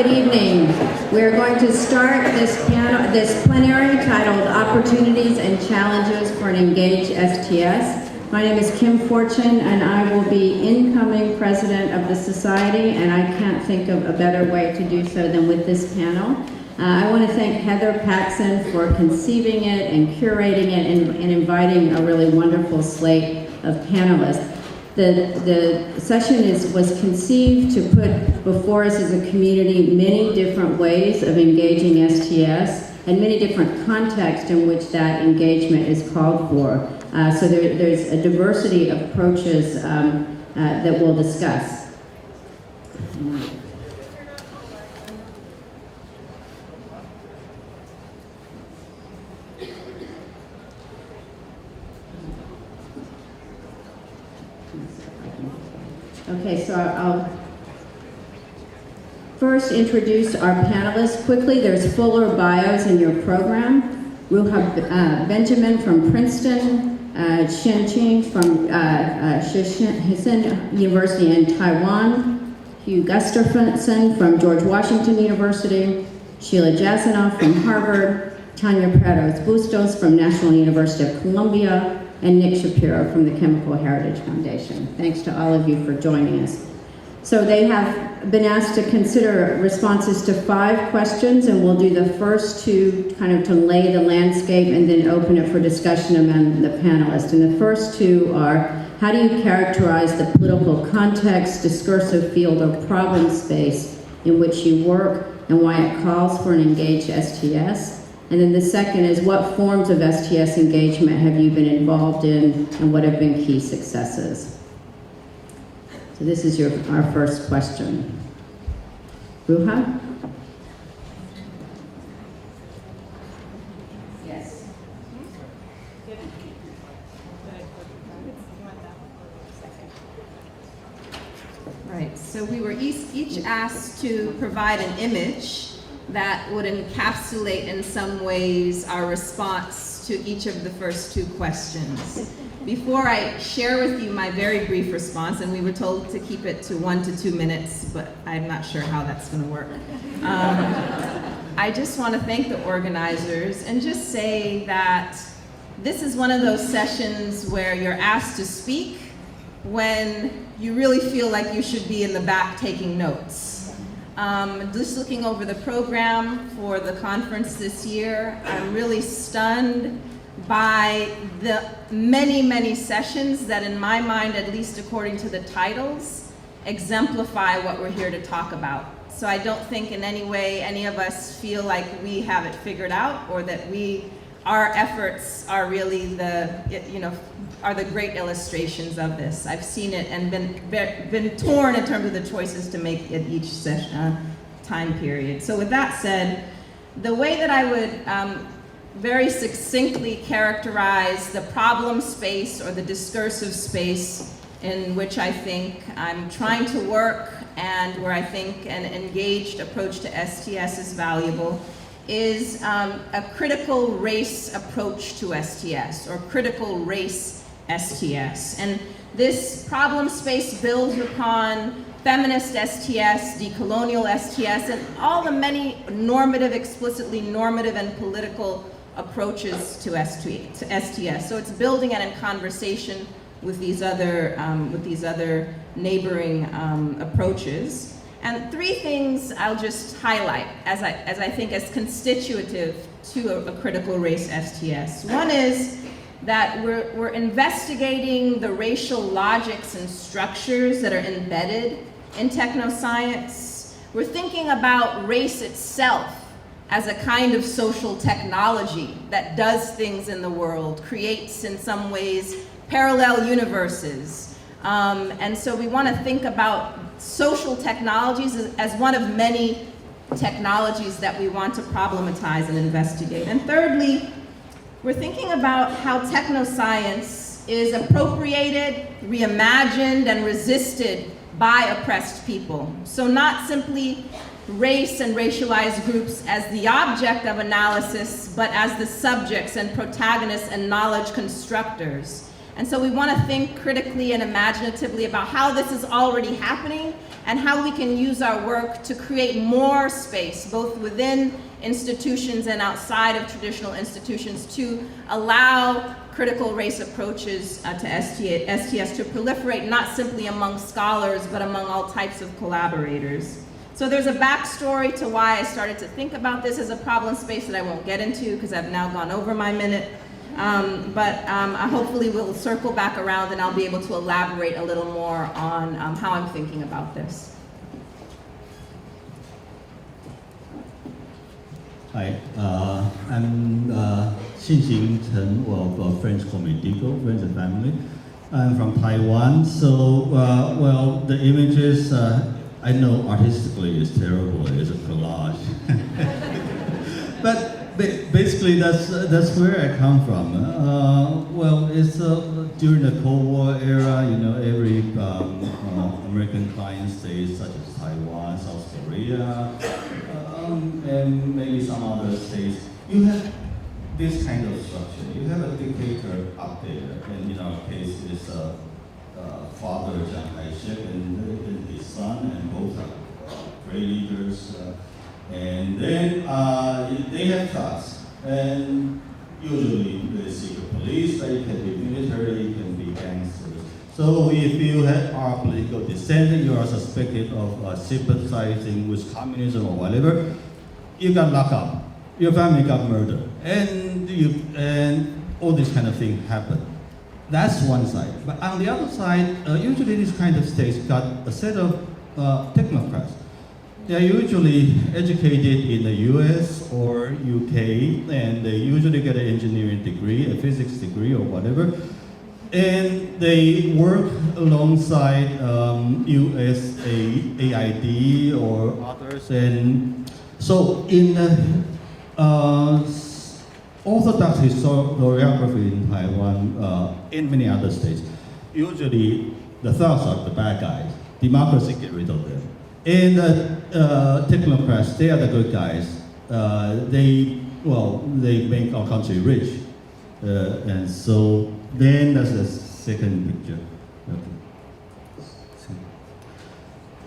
good evening. We're going to start this plenary titled Opportunities and Challenges for an Engaged STS. My name is Kim Fortune, and I will be incoming president of the society, and I can't think of a better way to do so than with this panel. I want to thank Heather Paxson for conceiving it and curating it and inviting a really wonderful slate of panelists. The session was conceived to put before us as a community many different ways of engaging STS and many different contexts in which that engagement is called for. So there's a diversity of approaches that we'll discuss. Okay, so I'll first introduce our panelists quickly. There's fuller bios in your program. We'll have Benjamin from Princeton, Shen Qing from Hsin University in Taiwan, Hugh Gustafson from George Washington University, Sheila Jasanoff from Harvard, Tanya Prados Bustos from National University of Columbia, and Nick Shapiro from the Chemical Heritage Foundation. Thanks to all of you for joining us. So they have been asked to consider responses to 5 questions, and we'll do the first 2 kind of to lay the landscape and then open it for discussion among the panelists. And the first 2 are, how do you characterize the political context, discursive field, or problem space in which you work, and why it calls for an engaged STS? And then the second is, what forms of STS engagement have you been involved in, and what have been key successes? So this is our first question. Ruha? Yes. Right, so we were each asked to provide an image that would encapsulate in some ways our response to each of the first 2 questions. Before I share with you my very brief response, and we were told to keep it to 1 to 2 minutes, but I'm not sure how that's going to work. I just want to thank the organizers and just say that this is one of those sessions where you're asked to speak when you really feel like you should be in the back taking notes. Just looking over the program for the conference this year, I'm really stunned by the many sessions that, in my mind, at least according to the titles, exemplify what we're here to talk about. So I don't think in any way any of us feel like we have it figured out, or that our efforts are really are the great illustrations of this. I've seen it and been torn in terms of the choices to make at each time period. So with that said, the way that I would very succinctly characterize the problem space or the discursive space in which I think I'm trying to work, and where I think an engaged approach to STS is valuable, is a critical race approach to STS, or critical race STS. And this problem space builds upon feminist STS, decolonial STS, and all the many normative, explicitly normative and political approaches to STS. So it's building and in conversation with these other neighboring approaches. And 3 things I'll just highlight as I think as constitutive to a critical race STS. One is that we're investigating the racial logics and structures that are embedded in technoscience. We're thinking about race itself as a kind of social technology that does things in the world, creates in some ways parallel universes. And so we want to think about social technologies as one of many technologies that we want to problematize and investigate. And thirdly, we're thinking about how technoscience is appropriated, reimagined, and resisted by oppressed people. So not simply race and racialized groups as the object of analysis, but as the subjects and protagonists and knowledge constructors. And so we want to think critically and imaginatively about how this is already happening and how we can use our work to create more space, both within institutions and outside of traditional institutions, to allow critical race approaches to STS to proliferate not simply among scholars, but among all types of collaborators. So there's a backstory to why I started to think about this as a problem space that I won't get into because I've now gone over my minute. I hopefully will circle back around and I'll be able to elaborate a little more on how I'm thinking about this. Hi, I'm Xin Chen of French call me Digo, friends and family. I'm from Taiwan, so well, the images I know artistically is terrible. It's a collage, but basically that's where I come from. Well, it's during the Cold War era. You know, every American client states such as Taiwan, South Korea, and maybe some other states, you have this kind of structure. You have a dictator up there, and in our case, it's father Chiang Kai-shek and his son, and both are great leaders. And then they have trust, and usually the secret police, they can be military, can be gangsters. So if you are political descendant, you are suspected of sympathizing with communism or whatever, you got locked up, your family got murdered, and all this kind of thing happen. That's one side. But on the other side, usually this kind of states got a set of technocrats. They are usually educated in the US or UK, and they usually get an engineering degree, a physics degree or whatever. And they work alongside US AID or others. And so in Orthodox historiography in Taiwan, in many other states, usually the thugs are the bad guys. Democracy get rid of them. And technocrats, they are the good guys. They make our country rich. And so then that's the second picture. Okay.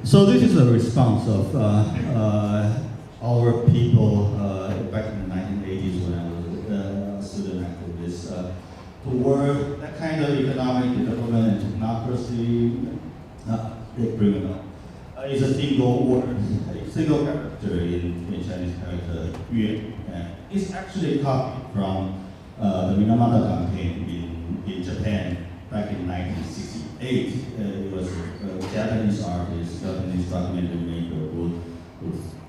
So this is a response of our people back in the 1980s when I was a student activist toward that kind of economic development and technocracy. They bring it up. It's a single word, a single character in Chinese character, Yue. It's actually a copy from the Minamata campaign in Japan back in 1968. It was a Japanese artist, Japanese documentary maker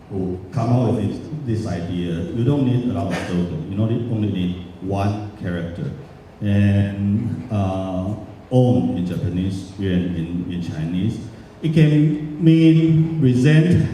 who come out with this idea. You don't need a lot of slogan. You only need one character. And on in Japanese, yuan in Chinese. It can mean resent,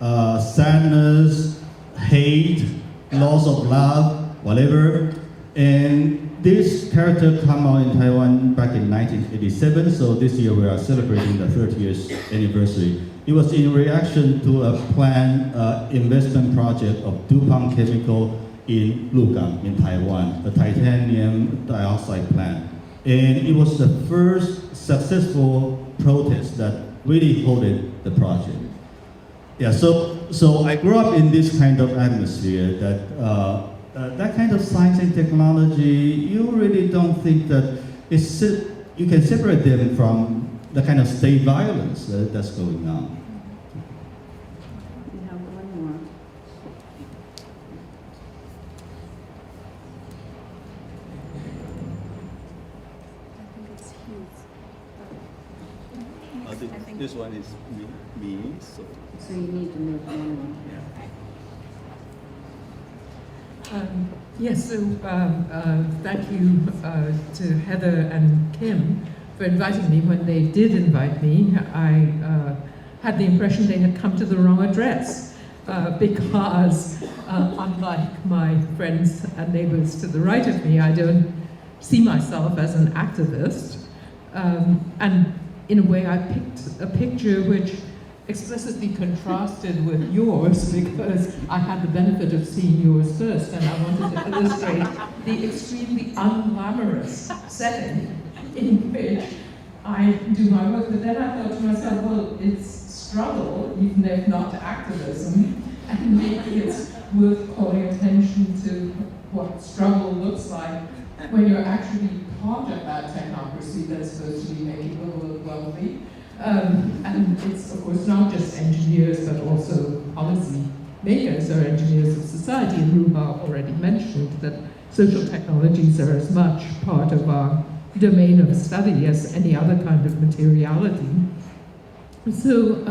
sadness, hate, loss of love, whatever. And this character came out in Taiwan back in 1987, so this year we are celebrating the 30th anniversary. It was in reaction to a planned investment project of DuPont Chemical in Lugang in Taiwan, a titanium dioxide plant. And it was the first successful protest that really holded the project. Yeah, so I grew up in this kind of atmosphere that that kind of science and technology, you really don't think that you can separate them from the kind of state violence that's going on. We have one more. I think this one is me, so. So you need to move one more. Yes, so thank you to Heather and Kim for inviting me. When they did invite me, I had the impression they had come to the wrong address because unlike my friends and neighbors to the right of me, I don't see myself as an activist. And in a way, I picked a picture which explicitly contrasted with yours because I had the benefit of seeing yours first, and I wanted to illustrate the extremely unglamorous setting in which I do my work. But then I thought to myself, well, it's struggle, even if not activism, and maybe it's worth calling attention to what struggle looks like when you're actually part of that technocracy that's supposed to be making the world wealthy. And it's, of course, not just engineers, but also policy makers or engineers of society. And Ruha already mentioned that social technologies are as much part of our domain of study as any other kind of materiality. So,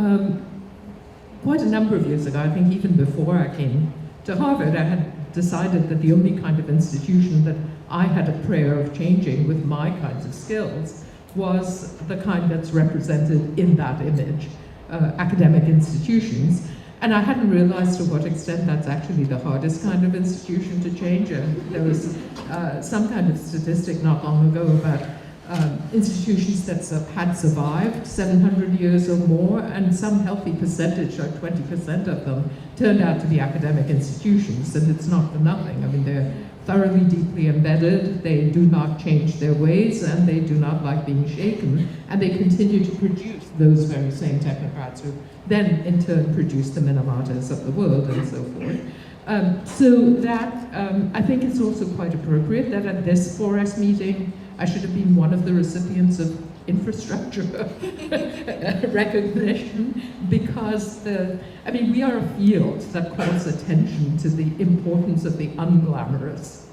quite a number of years ago, I think even before I came to Harvard, I had decided that the only kind of institution that I had a prayer of changing with my kinds of skills was the kind that's represented in that image, academic institutions. And I hadn't realized to what extent that's actually the hardest kind of institution to change. And there was some kind of statistic not long ago about institutions that had survived 700 years or more, and some healthy percentage, like 20% of them, turned out to be academic institutions, and it's not for nothing. I mean, they're thoroughly, deeply embedded, they do not change their ways, and they do not like being shaken, and they continue to produce those very same technocrats who then, in turn, produce the Minamatas of the world, and so forth. So that, I think it's also quite appropriate that at this 4S meeting, I should have been one of the recipients of infrastructure recognition, because we are a field that calls attention to the importance of the unglamorous.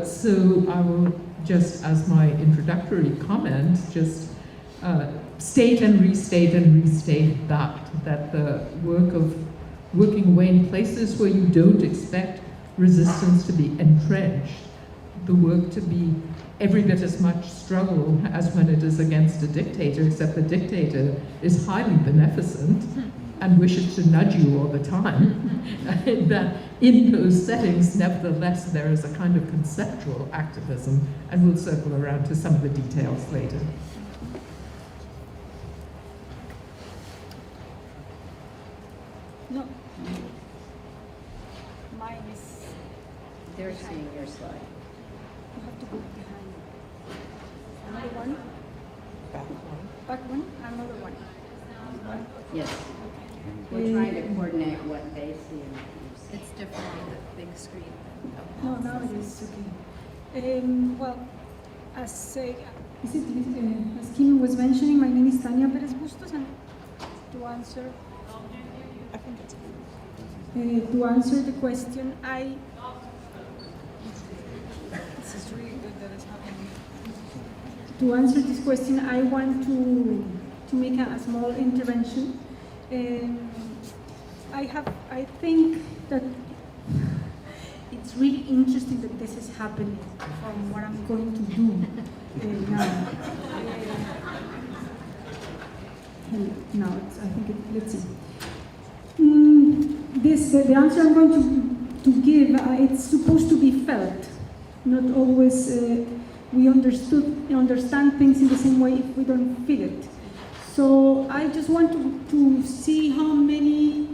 So I will just, as my introductory comment, just state and restate that the work of working away in places where you don't expect resistance to be entrenched, the work to be every bit as much struggle as when it is against a dictator, except the dictator is highly beneficent and wishes to nudge you all the time. That in those settings, nevertheless, there is a kind of conceptual activism, and we'll circle around to some of the details later. No. Mine is. They're seeing your slide. You have to go behind. Another one? Back one. Back one? Another one. One. Yes. We're trying to coordinate what they see and what you see. It's different on the big screen. No, now it is okay. Well, as as Kim was mentioning, my name is Tania Perez Bustos, and to answer, I think it's to answer the question, this is really good that it's happening. To answer this question, I want to make a small intervention. I think that it's really interesting that this is happening from what I'm going to do now. Let's see. The answer I'm going to give, it's supposed to be felt. Not always we understand things in the same way if we don't feel it. So I just want to see how many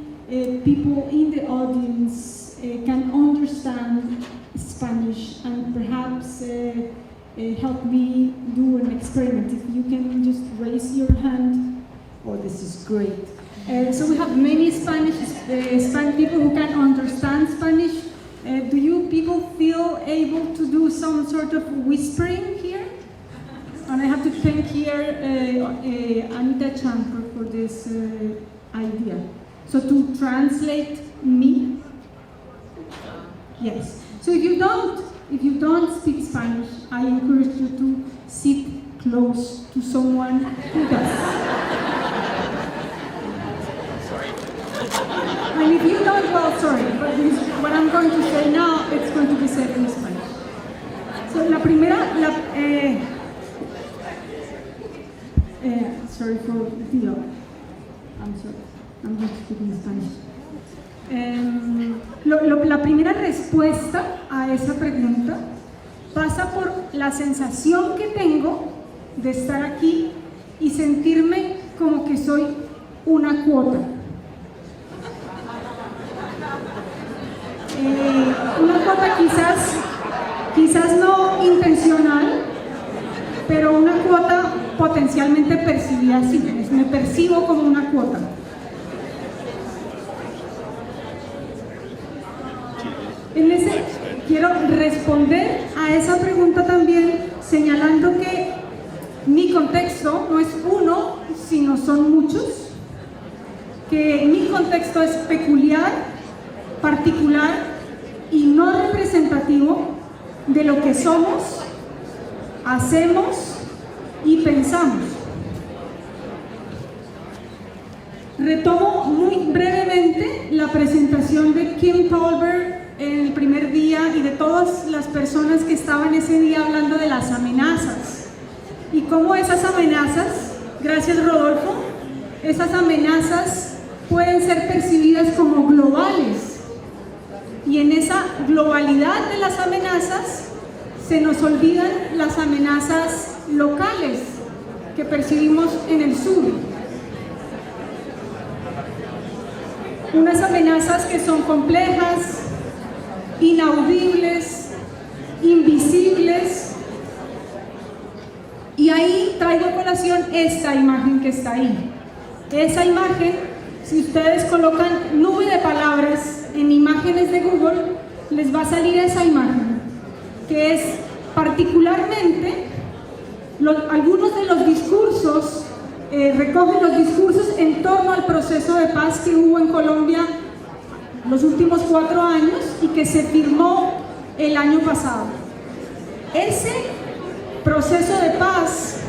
people in the audience can understand Spanish, and perhaps help me do an experiment. If you can just raise your hand. Oh, this is great. So we have many Spanish people who can understand Spanish. Do you people feel able to do some sort of whispering here? And I have to thank here Anita Chan for this idea. So to translate me, yes. So if you don't speak Spanish, I encourage you to sit close to someone who does. And if you don't, well, sorry, but what I'm going to say now, it's going to be said in Spanish. So la primera, sorry for the deal. I'm sorry, I'm just speaking Spanish. La primera respuesta a esa pregunta pasa por la sensación que tengo de estar aquí y sentirme como que soy una cuota. Una cuota quizás no intencional, pero una cuota potencialmente percibida así, me percibo como una cuota. Quiero responder a esa pregunta también señalando que mi contexto no es uno, sino son muchos, que mi contexto es peculiar, particular y no representativo de lo que somos, hacemos y pensamos. Retomo muy brevemente la presentación de Kim Tolbert en el primer día y de todas las personas que estaban ese día hablando de las amenazas y cómo esas amenazas, gracias Rodolfo, esas amenazas pueden ser percibidas como globales y en esa globalidad de las amenazas se nos olvidan las amenazas locales que percibimos en el sur. Unas amenazas que son complejas, inaudibles, invisibles. Y ahí traigo a colación esta imagen que está ahí. Esa imagen, si ustedes colocan nube de palabras en imágenes de Google, les va a salir esa imagen, que es particularmente algunos de los discursos, recogen los discursos en torno al proceso de paz que hubo en Colombia los últimos 4 años y que se firmó el año pasado. Ese proceso de paz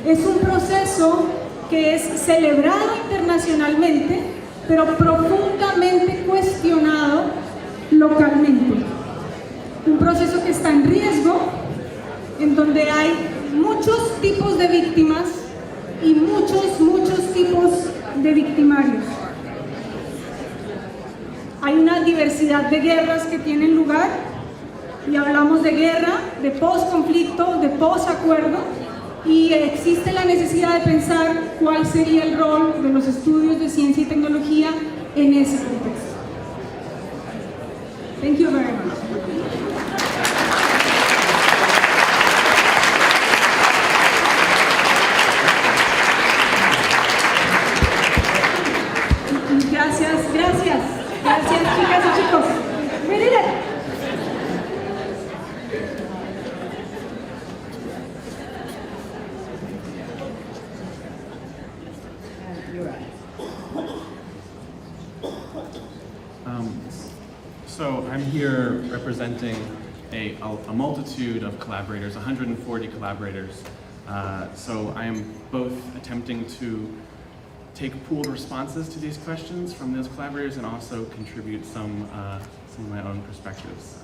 es un proceso que es celebrado internacionalmente, pero profundamente cuestionado localmente. Un proceso que está en riesgo, en donde hay muchos tipos de víctimas y muchos tipos de victimarios. Hay una diversidad de guerras que tienen lugar y hablamos de guerra, de post-conflicto, de post-acuerdo y existe la necesidad de pensar cuál sería el rol de los estudios de ciencia y tecnología en ese contexto. Thank you very much. Gracias, chicas y chicos. Miren. So I'm here representing a multitude of collaborators, 140 collaborators. So I am both attempting to take pooled responses to these questions from those collaborators and also contribute some of my own perspectives.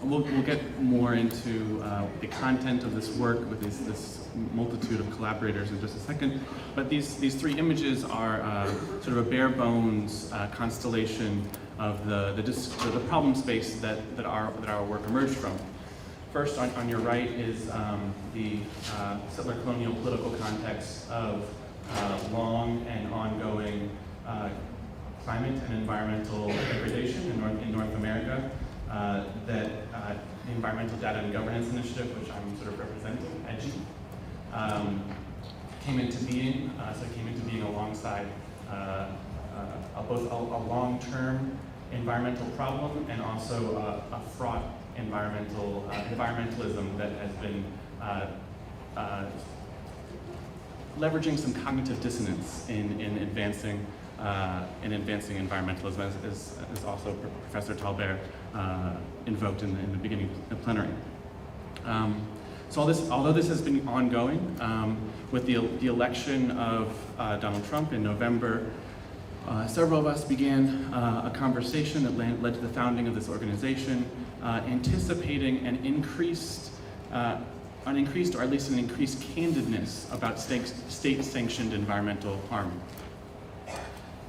We'll get more into the content of this work with this multitude of collaborators in just a second, but these 3 images are sort of a bare bones constellation of the problem space that our work emerged from. First, on your right is the settler colonial political context of long and ongoing climate and environmental degradation in North America. That the Environmental Data and Governance Initiative, which I'm sort of representing, EDGI, came into being. So it came into being alongside both a long-term environmental problem and also a fraught environmentalism that has been leveraging some cognitive dissonance in advancing environmentalism, as also Professor Tolbert invoked in the beginning of Plenary. So although this has been ongoing, with the election of Donald Trump in November, several of us began a conversation that led to the founding of this organization, anticipating an increased or at least an increased candidness about state-sanctioned environmental harm.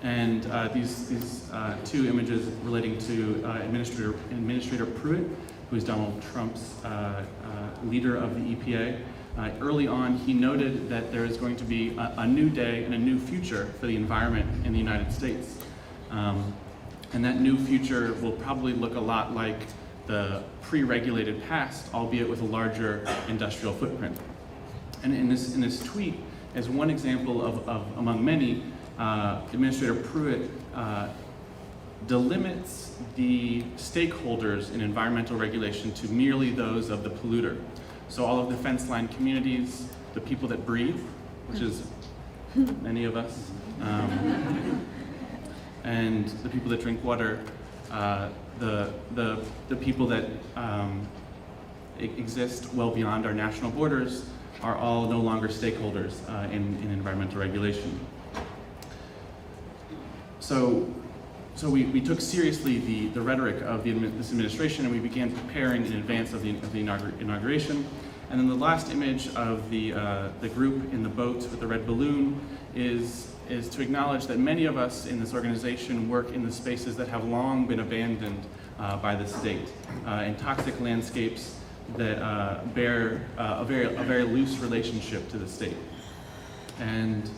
And these 2 images relating to Administrator Pruitt, who is Donald Trump's leader of the EPA. Early on, he noted that there is going to be a new day and a new future for the environment in the United States. And that new future will probably look a lot like the pre-regulated past, albeit with a larger industrial footprint. And in this tweet, as one example of among many, Administrator Pruitt delimits the stakeholders in environmental regulation to merely those of the polluter. So all of the fence line communities, the people that breathe, which is many of us, and the people that drink water, the people that exist well beyond our national borders are all no longer stakeholders in environmental regulation. So we took seriously the rhetoric of this administration, and we began preparing in advance of the inauguration. And then the last image of the group in the boat with the red balloon is to acknowledge that many of us in this organization work in the spaces that have long been abandoned by the state, in toxic landscapes that bear a very loose relationship to the state. And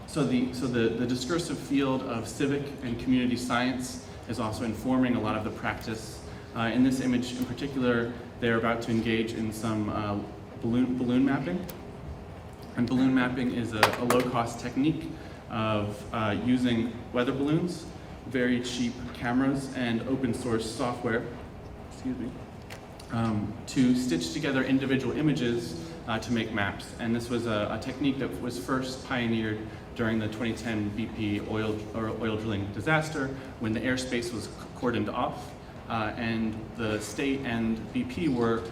so the discursive field of civic and community science is also informing a lot of the practice. In this image in particular, they're about to engage in some balloon mapping. And balloon mapping is a low-cost technique of using weather balloons, very cheap cameras, and open source software, to stitch together individual images to make maps. And this was a technique that was first pioneered during the 2010 BP oil drilling disaster, when the airspace was cordoned off, and the state and BP were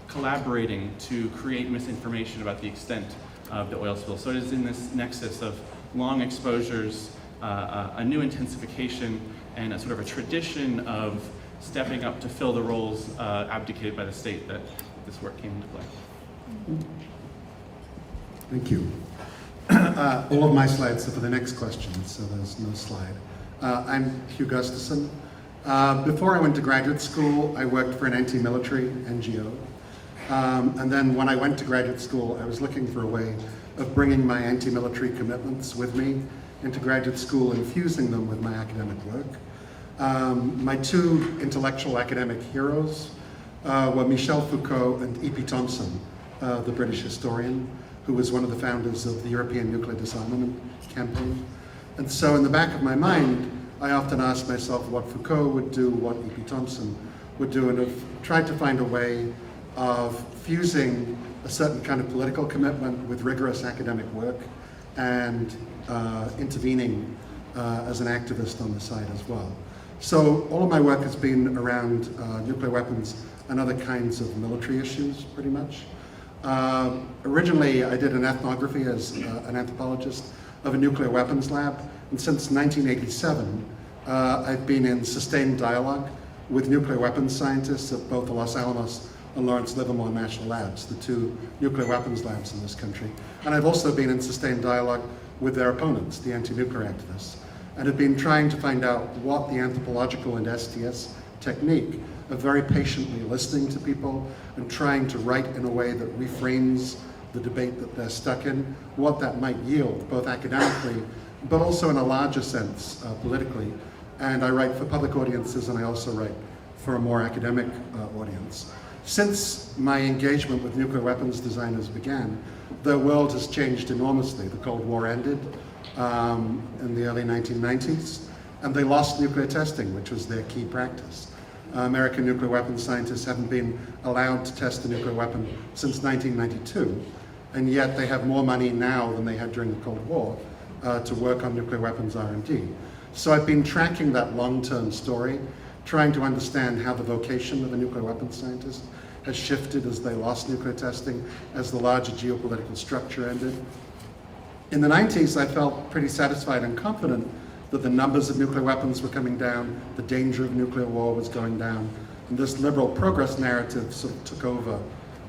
collaborating to create misinformation about the extent of the oil spill. So it is in this nexus of long exposures, a new intensification, and a sort of a tradition of stepping up to fill the roles abdicated by the state that this work came into play. Thank you. All of my slides are for the next question, so there's no slide. I'm Hugh Gustafson. Before I went to graduate school, I worked for an anti-military NGO. And then when I went to graduate school, I was looking for a way of bringing my anti-military commitments with me into graduate school and fusing them with my academic work. My two intellectual academic heroes were Michel Foucault and E.P. Thompson, the British historian, who was one of the founders of the European Nuclear Disarmament Campaign. And so in the back of my mind, I often asked myself what Foucault would do, what E.P. Thompson would do, and have tried to find a way of fusing a certain kind of political commitment with rigorous academic work and intervening as an activist on the side as well. So all of my work has been around nuclear weapons and other kinds of military issues, pretty much. Originally, I did an ethnography as an anthropologist of a nuclear weapons lab, and since 1987, I've been in sustained dialogue with nuclear weapons scientists at both the Los Alamos and Lawrence Livermore National Labs, the two nuclear weapons labs in this country. And I've also been in sustained dialogue with their opponents, the anti-nuclear activists, and have been trying to find out what the anthropological and STS technique of very patiently listening to people and trying to write in a way that reframes the debate that they're stuck in, what that might yield, both academically, but also in a larger sense, politically. And I write for public audiences, and I also write for a more academic audience. Since my engagement with nuclear weapons designers began, the world has changed enormously. The Cold War ended in the early 1990s, and they lost nuclear testing, which was their key practice. American nuclear weapons scientists haven't been allowed to test a nuclear weapon since 1992, and yet they have more money now than they had during the Cold War to work on nuclear weapons R&D. So I've been tracking that long-term story, trying to understand how the vocation of a nuclear weapons scientist has shifted as they lost nuclear testing, as the larger geopolitical structure ended. In the 90s, I felt pretty satisfied and confident that the numbers of nuclear weapons were coming down, the danger of nuclear war was going down, and this liberal progress narrative sort of took over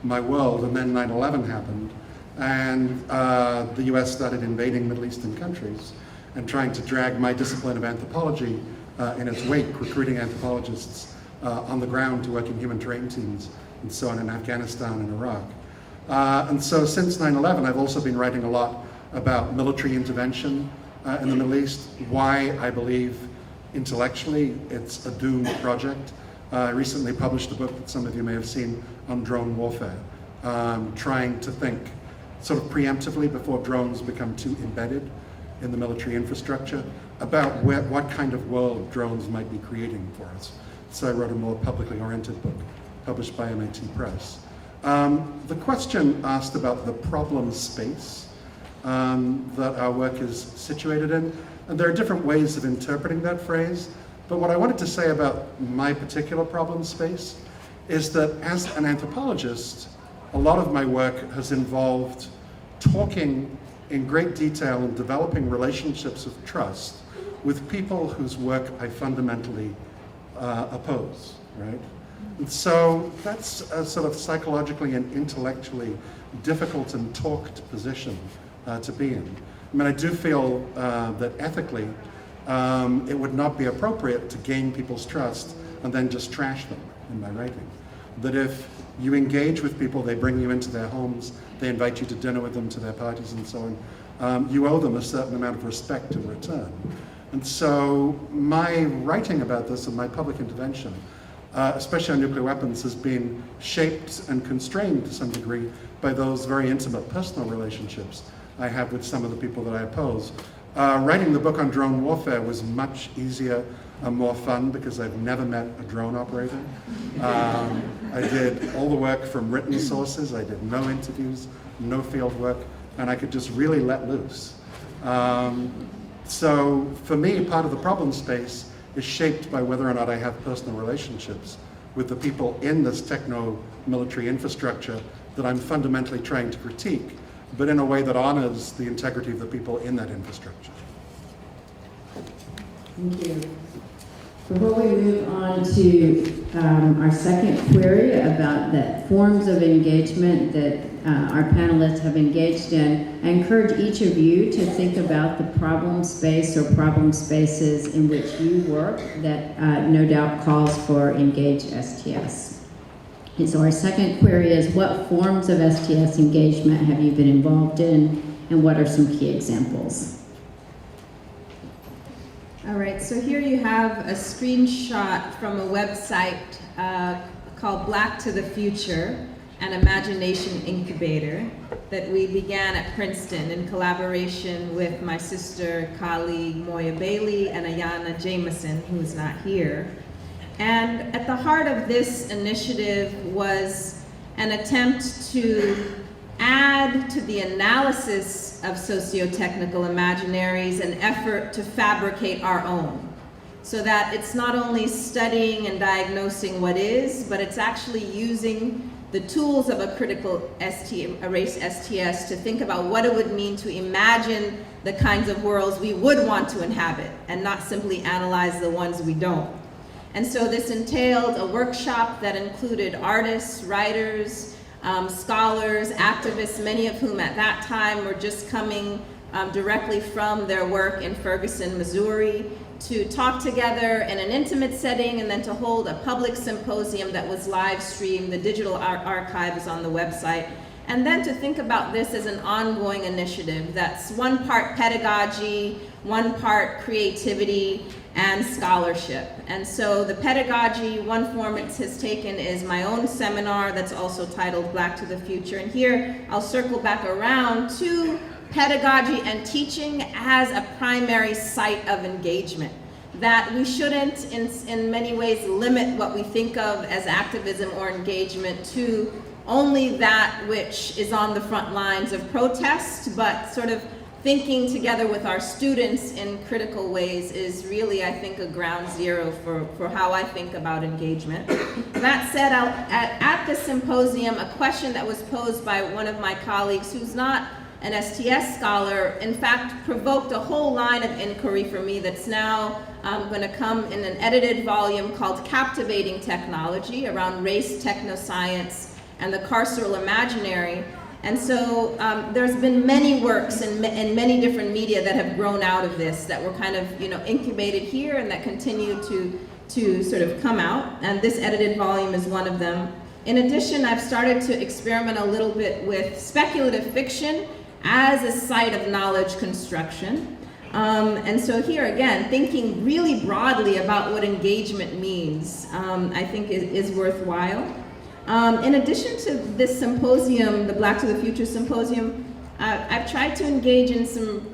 my world. And then 9/11 happened, and the US started invading Middle Eastern countries and trying to drag my discipline of anthropology in its wake, recruiting anthropologists on the ground to work in human terrain teams and so on in Afghanistan and Iraq. And so since 9/11, I've also been writing a lot about military intervention in the Middle East, why I believe intellectually, it's a doomed project. I recently published a book that some of you may have seen on drone warfare, trying to think sort of preemptively before drones become too embedded in the military infrastructure about what kind of world drones might be creating for us. So I wrote a more publicly oriented book published by MIT Press. The question asked about the problem space that our work is situated in, and there are different ways of interpreting that phrase, but what I wanted to say about my particular problem space is that as an anthropologist, a lot of my work has involved talking in great detail and developing relationships of trust with people whose work I fundamentally oppose, right? And so that's a sort of psychologically and intellectually difficult and talked position to be in. I mean, I do feel that ethically it would not be appropriate to gain people's trust and then just trash them in my writing. That if you engage with people, they bring you into their homes, they invite you to dinner with them, to their parties and so on, you owe them a certain amount of respect in return. And so my writing about this and my public intervention, especially on nuclear weapons, has been shaped and constrained to some degree by those very intimate personal relationships I have with some of the people that I oppose. Writing the book on drone warfare was much easier and more fun because I've never met a drone operator. I did all the work from written sources. I did no interviews, no field work, and I could just really let loose. So for me, part of the problem space is shaped by whether or not I have personal relationships with the people in this techno-military infrastructure that I'm fundamentally trying to critique, but in a way that honors the integrity of the people in that infrastructure. Thank you. Before we move on to our second query about the forms of engagement that our panelists have engaged in, I encourage each of you to think about the problem space or problem spaces in which you work that no doubt calls for engaged STS. And so our second query is, what forms of STS engagement have you been involved in, and what are some key examples? All right, so here you have a screenshot from a website called Black to the Future, an Imagination Incubator that we began at Princeton in collaboration with my sister, colleague Moya Bailey and Ayana Jameson, who is not here. And at the heart of this initiative was an attempt to add to the analysis of socio-technical imaginaries an effort to fabricate our own, so that it's not only studying and diagnosing what is, but it's actually using the tools of a critical race STS to think about what it would mean to imagine the kinds of worlds we would want to inhabit, and not simply analyze the ones we don't. And so this entailed a workshop that included artists, writers, scholars, activists, many of whom at that time were just coming directly from their work in Ferguson, Missouri, to talk together in an intimate setting and then to hold a public symposium that was live streamed. The digital archive is on the website. And then to think about this as an ongoing initiative that's one part pedagogy, one part creativity, and scholarship. And so the pedagogy, one form it has taken is my own seminar that's also titled Black to the Future. And here I'll circle back around to pedagogy and teaching as a primary site of engagement. That we shouldn't, in many ways, limit what we think of as activism or engagement to only that which is on the front lines of protest, but sort of thinking together with our students in critical ways is really, I think, a ground zero for how I think about engagement. That said, at the symposium, a question that was posed by one of my colleagues who's not an STS scholar, in fact, provoked a whole line of inquiry for me that's now going to come in an edited volume called Captivating Technology, around race, technoscience, and the carceral imaginary. And so there's been many works in many different media that have grown out of this, that were kind of incubated here and that continue to sort of come out. And this edited volume is one of them. In addition, I've started to experiment a little bit with speculative fiction as a site of knowledge construction. And so here again, thinking really broadly about what engagement means, I think is worthwhile. In addition to this symposium, the Black to the Future Symposium, I've tried to engage in some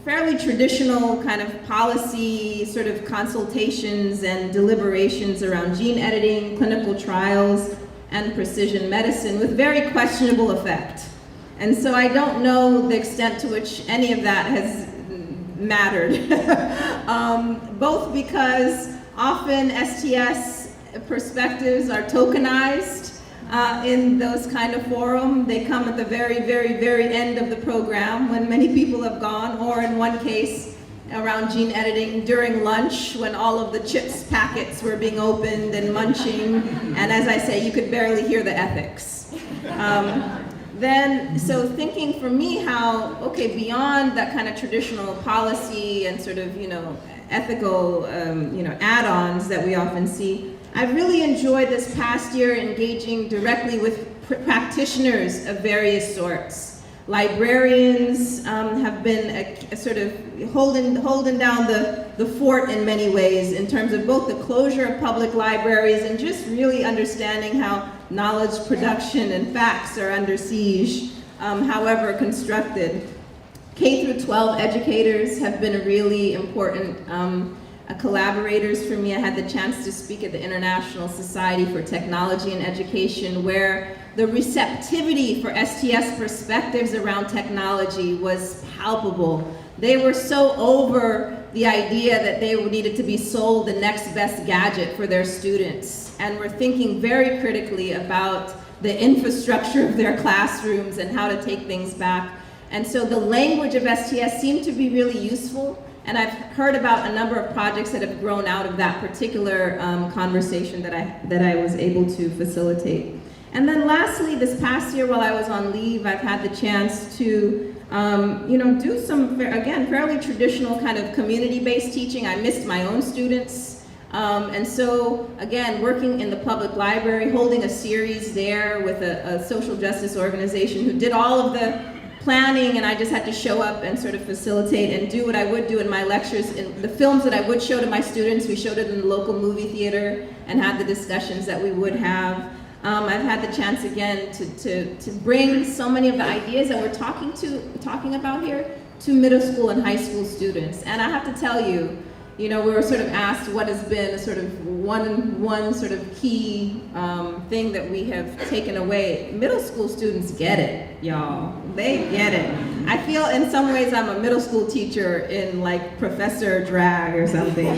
fairly traditional kind of policy sort of consultations and deliberations around gene editing, clinical trials, and precision medicine with very questionable effect. And so I don't know the extent to which any of that has mattered, both because often STS perspectives are tokenized in those kind of forum. They come at the very, very, very end of the program when many people have gone, or in one case around gene editing during lunch when all of the chips packets were being opened and munching, and as I say, you could barely hear the ethics. So thinking for me how, okay, beyond that kind of traditional policy and sort of, ethical, add-ons that we often see, I've really enjoyed this past year engaging directly with practitioners of various sorts. Librarians have been a sort of holding down the fort in many ways in terms of both the closure of public libraries and just really understanding how knowledge production and facts are under siege, however constructed. K through 12 educators have been really important collaborators for me. I had the chance to speak at the International Society for Technology and Education, where the receptivity for STS perspectives around technology was palpable. They were so over the idea that they needed to be sold the next best gadget for their students, and were thinking very critically about the infrastructure of their classrooms and how to take things back. And so the language of STS seemed to be really useful. And I've heard about a number of projects that have grown out of that particular conversation that I was able to facilitate. And then lastly, this past year while I was on leave, I've had the chance to do some, again, fairly traditional kind of community-based teaching. I missed my own students. And so, again, working in the public library, holding a series there with a social justice organization who did all of the planning, and I just had to show up and sort of facilitate and do what I would do in my lectures. In the films that I would show to my students, we showed it in the local movie theater and had the discussions that we would have. I've had the chance again to bring so many of the ideas that we're talking about here to middle school and high school students. And I have to tell you, we were sort of asked what has been a sort of one sort of key thing that we have taken away. Middle school students get it, y'all. They get it. I feel in some ways I'm a middle school teacher in like professor drag or something.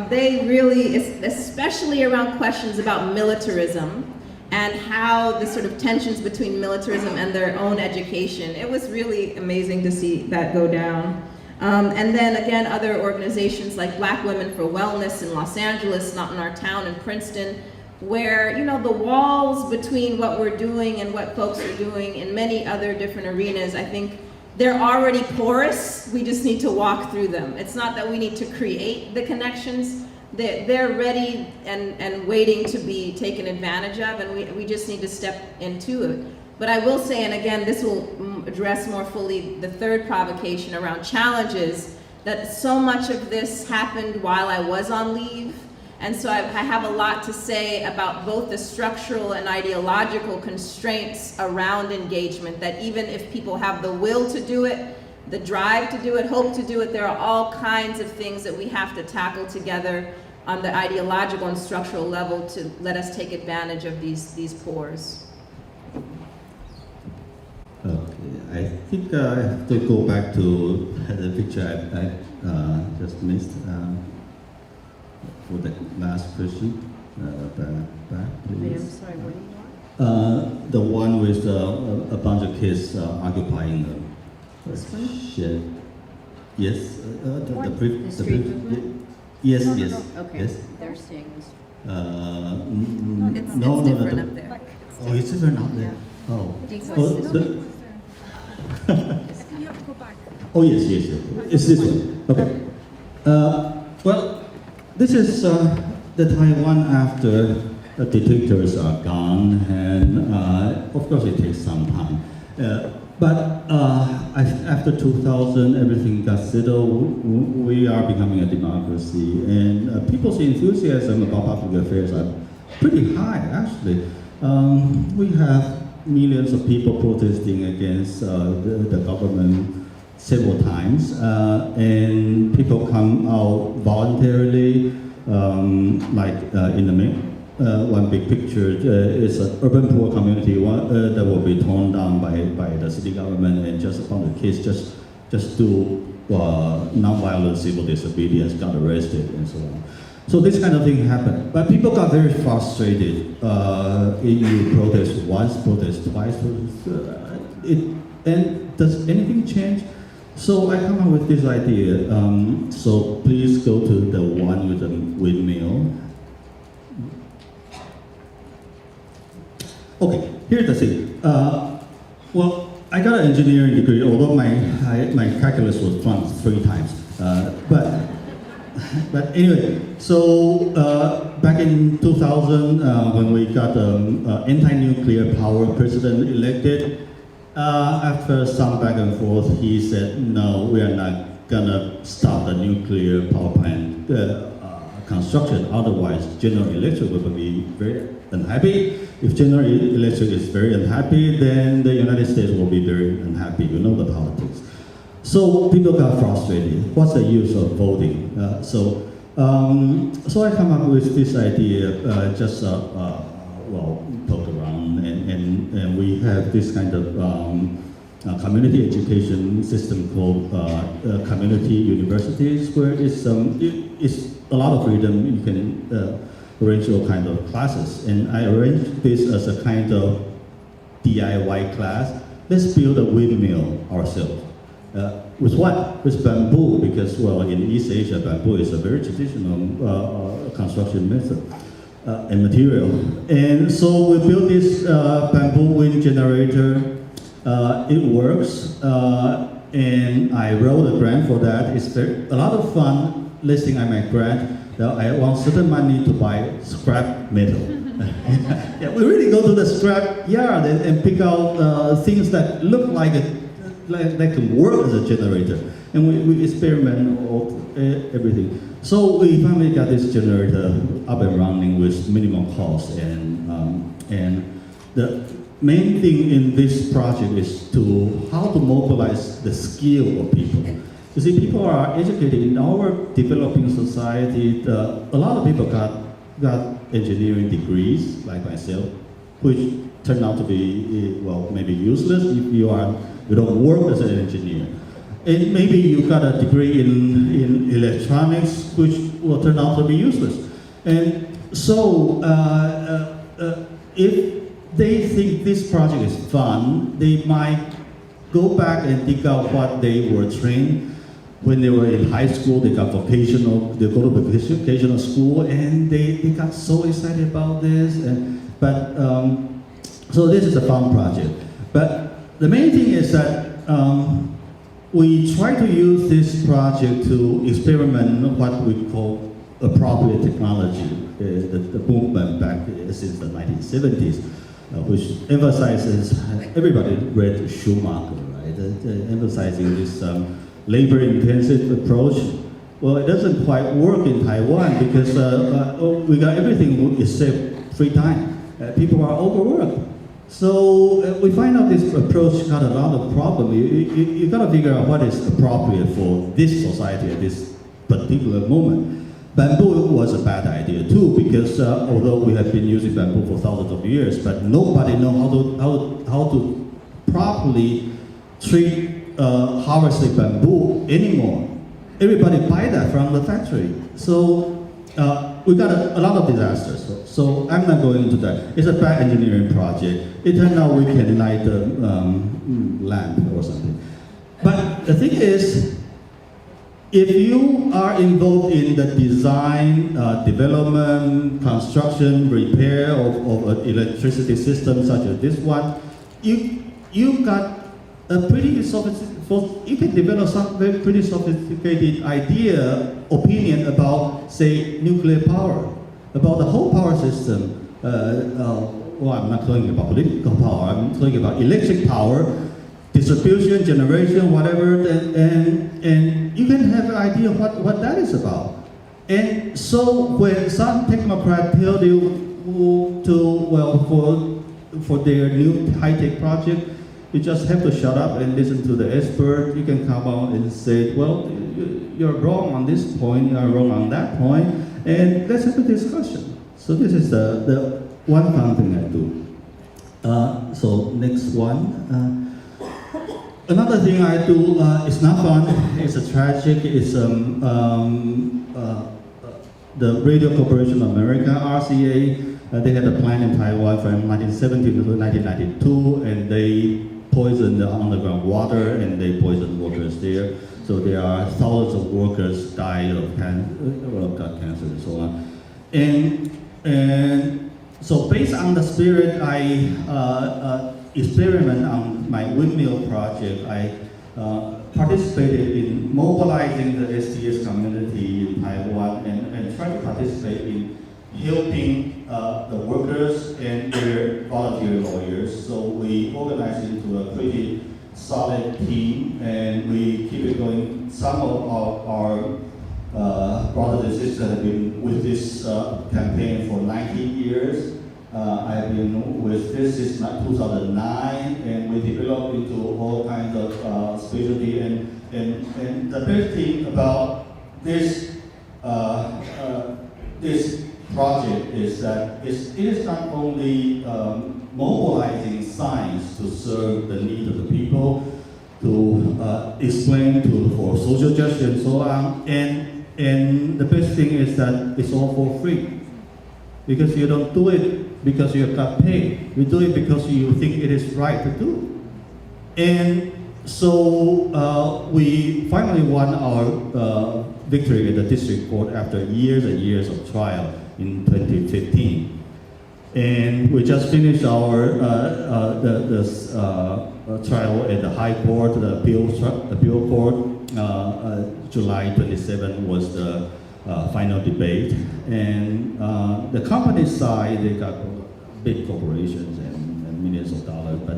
They really, especially around questions about militarism and how the sort of tensions between militarism and their own education. It was really amazing to see that go down. And then again, other organizations like Black Women for Wellness in Los Angeles, not in our town, in Princeton, where, the walls between what we're doing and what folks are doing in many other different arenas, I think they're already porous. We just need to walk through them. It's not that we need to create the connections. They're ready and waiting to be taken advantage of, and we just need to step into it. But I will say, and again, this will address more fully the third provocation around challenges, that so much of this happened while I was on leave. And so I have a lot to say about both the structural and ideological constraints around engagement, that even if people have the will to do it, the drive to do it, hope to do it, there are all kinds of things that we have to tackle together on the ideological and structural level to let us take advantage of these pores. Okay, I think I have to go back to the picture I just missed for the last question. Back, please. I'm sorry, what do you want? The one with a bunch of kids occupying the shed. Yes, The street movement? Yes, No, yes, no, Okay, yes. they're seeing this. It's No, different no. up there. Oh, it's different out there. Oh. Decoys Oh, this the- You have to go back. Oh, yes, yes, yes. It's this one. Okay. Well, this is the Taiwan after the dictators are gone, and of course it takes some time. But after 2000, everything got settled. We are becoming a democracy, and people's enthusiasm about public affairs are pretty high, actually. We have millions of people protesting against the government several times, and people come out voluntarily, like in the one big picture is an urban poor community that will be torn down by the city government, and just a bunch of kids just do non-violent civil disobedience, got arrested, and so on. So this kind of thing happened, but people got very frustrated. You protest once, protest twice, and does anything change? So I come up with this idea. So please go to the one with the windmill. Okay, here's the thing. Well, I got an engineering degree, although my calculus was flunked 3 times. But anyway, so back in 2000, when we got anti-nuclear power president elected, after some back and forth, he said, no, we are not gonna stop the nuclear power plant construction. Otherwise, General Electric will be very unhappy. If General Electric is very unhappy, then the United States will be very unhappy. You know the politics. So people got frustrated. What's the use of voting? So I come up with this idea, poked around, and we have this kind of community education system called community universities, where it's a lot of freedom. You can arrange all kind of classes, and I arranged this as a kind of DIY class. Let's build a windmill ourselves. With what? With bamboo, because, well, in East Asia, bamboo is a very traditional construction method and material. And so we built this bamboo wind generator. It works, and I wrote a grant for that. It's a lot of fun listing on my grant. I want certain money to buy scrap metal. Yeah, we really go to the scrap yard and pick out things that look like that can work as a generator, and we experiment everything. So we finally got this generator up and running with minimal cost, and the main thing in this project is how to mobilize the skill of people. You see, people are educated in our developing society. A lot of people got engineering degrees, like myself, which turned out to be, well, maybe useless if you don't work as an engineer. And maybe you got a degree in electronics, which will turn out to be useless. And so, if they think this project is fun, they might go back and dig out what they were trained when they were in high school. They go to vocational school, and they got so excited about this. So this is a fun project. But the main thing is that we try to use this project to experiment what we call appropriate technology. The movement back since the 1970s, which emphasizes, everybody read Schumacher, right? Emphasizing this labor-intensive approach. Well, it doesn't quite work in Taiwan because we got everything except free time. People are overworked. So we find out this approach got a lot of problems. You got to figure out what is appropriate for this society at this particular moment. Bamboo was a bad idea too, because although we have been using bamboo for thousands of years, but nobody knows how to properly treat harvested bamboo anymore. Everybody buy that from the factory. So we got a lot of disasters. So I'm not going into that. It's a bad engineering project. It turned out we can light the lamp or something. But the thing is, if you are involved in the design, development, construction, repair of an electricity system such as this one, you got a pretty you can develop some pretty sophisticated opinion about, say, nuclear power, about the whole power system, well, I'm not talking about political power, I'm talking about electric power, distribution, generation, whatever, and you can have an idea what that is about. And so when some technocrat tell you for their new high-tech project, you just have to shut up and listen to the expert. You can come out and say, well, you're wrong on this point, you're wrong on that point, and let's have a discussion. So this is the one fun thing I do. So next one. Another thing I do, it's not fun, it's a tragic, it's the Radio Corporation of America, RCA, they had a plant in Taiwan from 1970 to 1992, and they poisoned the underground water, and they poisoned workers there. So there are thousands of workers died of gut cancer and so on. And so based on the spirit, I experiment on my windmill project. I participated in mobilizing the STS community in Taiwan and try to participate in helping the workers and their volunteer lawyers. So we organized into a pretty solid team, and we keep it going. Some of our brothers and sisters have been with this campaign for 19 years. I have been with this since 2009, and we developed into all kinds of specialty. And the best thing about this this project is that it is not only mobilizing science to serve the needs of the people, to explain for social justice and so on. And the best thing is that it's all for free, because you don't do it because you got paid. You do it because you think it is right to do. And so we finally won our victory at the district court after years and years of trial in 2015. And we just finished our trial at the High Court, the appeal court. July 27 was the final debate. And the company side, they got big corporations and millions of dollars. But